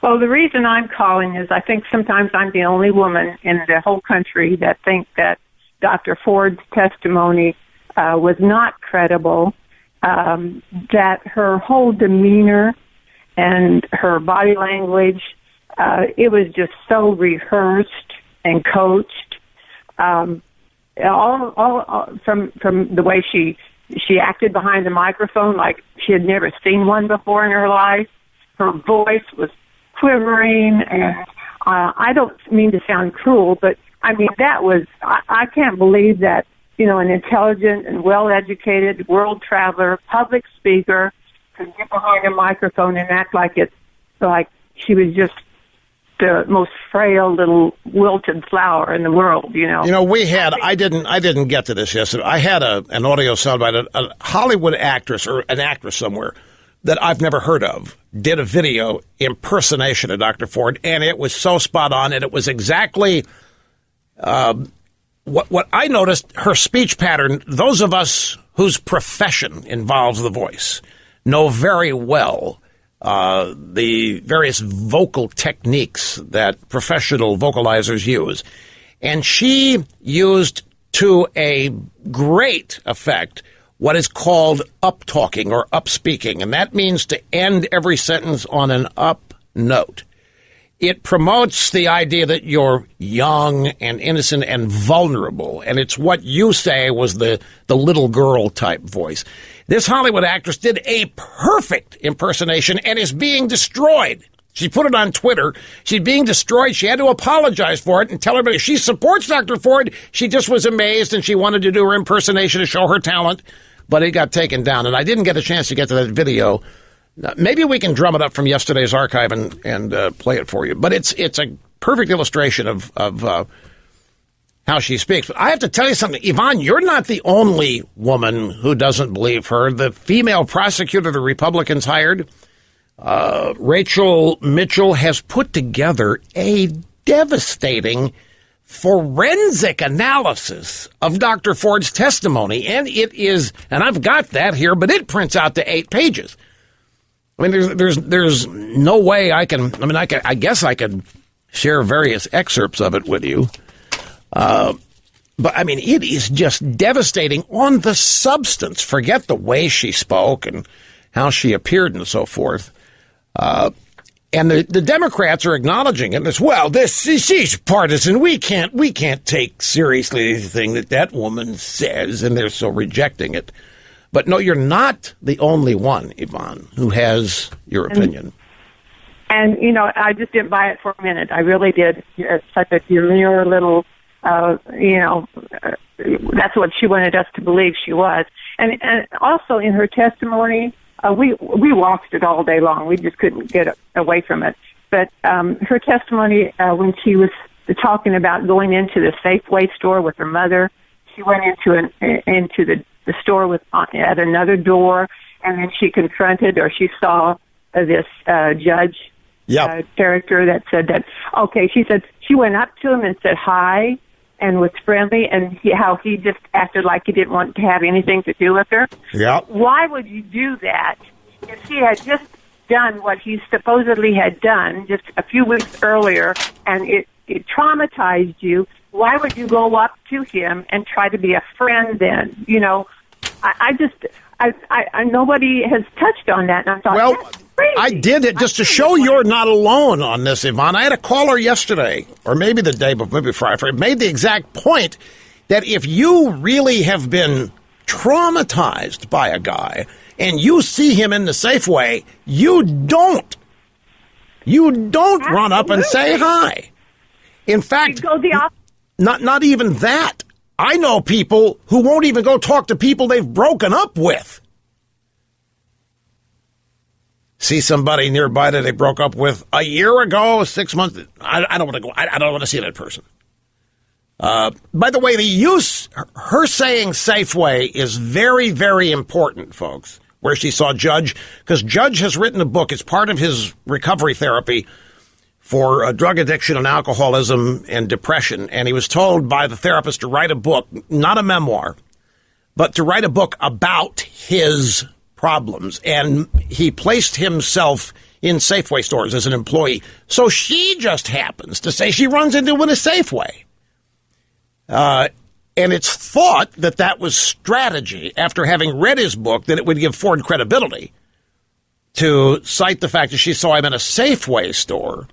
Well, the reason I'm calling is I think sometimes I'm the only woman in the whole country that think that Dr. Ford's testimony was not credible, that her whole demeanor and her body language, it was just so rehearsed and coached. All from the way she acted behind the microphone, like she had never seen one before in her life. Her voice was quivering, and I don't mean to sound cruel, but I mean that was I can't believe that, you know, an intelligent and well-educated world traveler, public speaker, could get behind a microphone and act like she was just the most frail little wilted flower in the world, you know. You know, I didn't get to this yesterday. I had an audio soundbite. A Hollywood actress or an actress somewhere that I've never heard of did a video impersonation of Dr. Ford, and it was so spot on, and it was exactly what I noticed. Her speech pattern, those of us whose profession involves the voice know very well the various vocal techniques that professional vocalizers use. And she used to a great effect what is called up-talking or up-speaking, and that means to end every sentence on an up note. It promotes the idea that you're young and innocent and vulnerable, and it's what you say was the little girl type voice. This Hollywood actress did a perfect impersonation and is being destroyed. She put it on Twitter. She's being destroyed. She had to apologize for it and tell everybody she supports Dr. Ford. She just was amazed, and she wanted to do her impersonation to show her talent, but it got taken down. And I didn't get a chance to get to that video. Maybe we can drum it up from yesterday's archive and play it for you. But it's a perfect illustration of how she speaks. But I have to tell you something, Yvonne, you're not the only woman who doesn't believe her. The female prosecutor the Republicans hired, Rachel Mitchell, has put together a devastating forensic analysis of Dr. Ford's testimony. And it is, and I've got that here, but it prints out to 8 pages. I mean, there's no way I guess I could share various excerpts of it with you. But, I mean, it is just devastating on the substance. Forget the way she spoke and how she appeared and so forth. And the Democrats are acknowledging it as well. She's partisan. We can't take seriously anything that woman says, and they're so rejecting it. But no, you're not the only one, Yvonne, who has your opinion. And, you know, I just didn't buy it for a minute. I really did. It's such a demure little, that's what she wanted us to believe she was. And also in her testimony, we watched it all day long. We just couldn't get away from it. But her testimony, when she was talking about going into the Safeway store with her mother, she went into the store at another door, and then she confronted, or she saw this judge character that said that, okay, she said she went up to him and said hi and was friendly, and how he just acted like he didn't want to have anything to do with her. Yeah. Why would you do that if he had just done what he supposedly had done just a few weeks earlier, and it traumatized you? Why would you go up to him and try to be a friend then? You know, I nobody has touched on that, and I thought, well, that's crazy. I did it just to show you're not alone on this, Yvonne. I had a caller yesterday, or maybe the day before, maybe Friday, made the exact point that if you really have been traumatized by a guy and you see him in the Safeway, you don't You don't run up and say hi. In fact, not even that. I know people who won't even go talk to people they've broken up with. See somebody nearby that they broke up with a year ago, 6 months. I don't want to go. I don't want to see that person. By the way, her saying Safeway is very, very important, folks, where she saw Judge, because Judge has written a book. It's part of his recovery therapy for drug addiction and alcoholism and depression. And he was told by the therapist to write a book, not a memoir, but to write a book about his problems. And he placed himself in Safeway stores as an employee. So she just happens to say she runs into him in a Safeway. And it's thought that that was strategy after having read his book, that it would give Ford credibility to cite the fact that she saw him in a Safeway store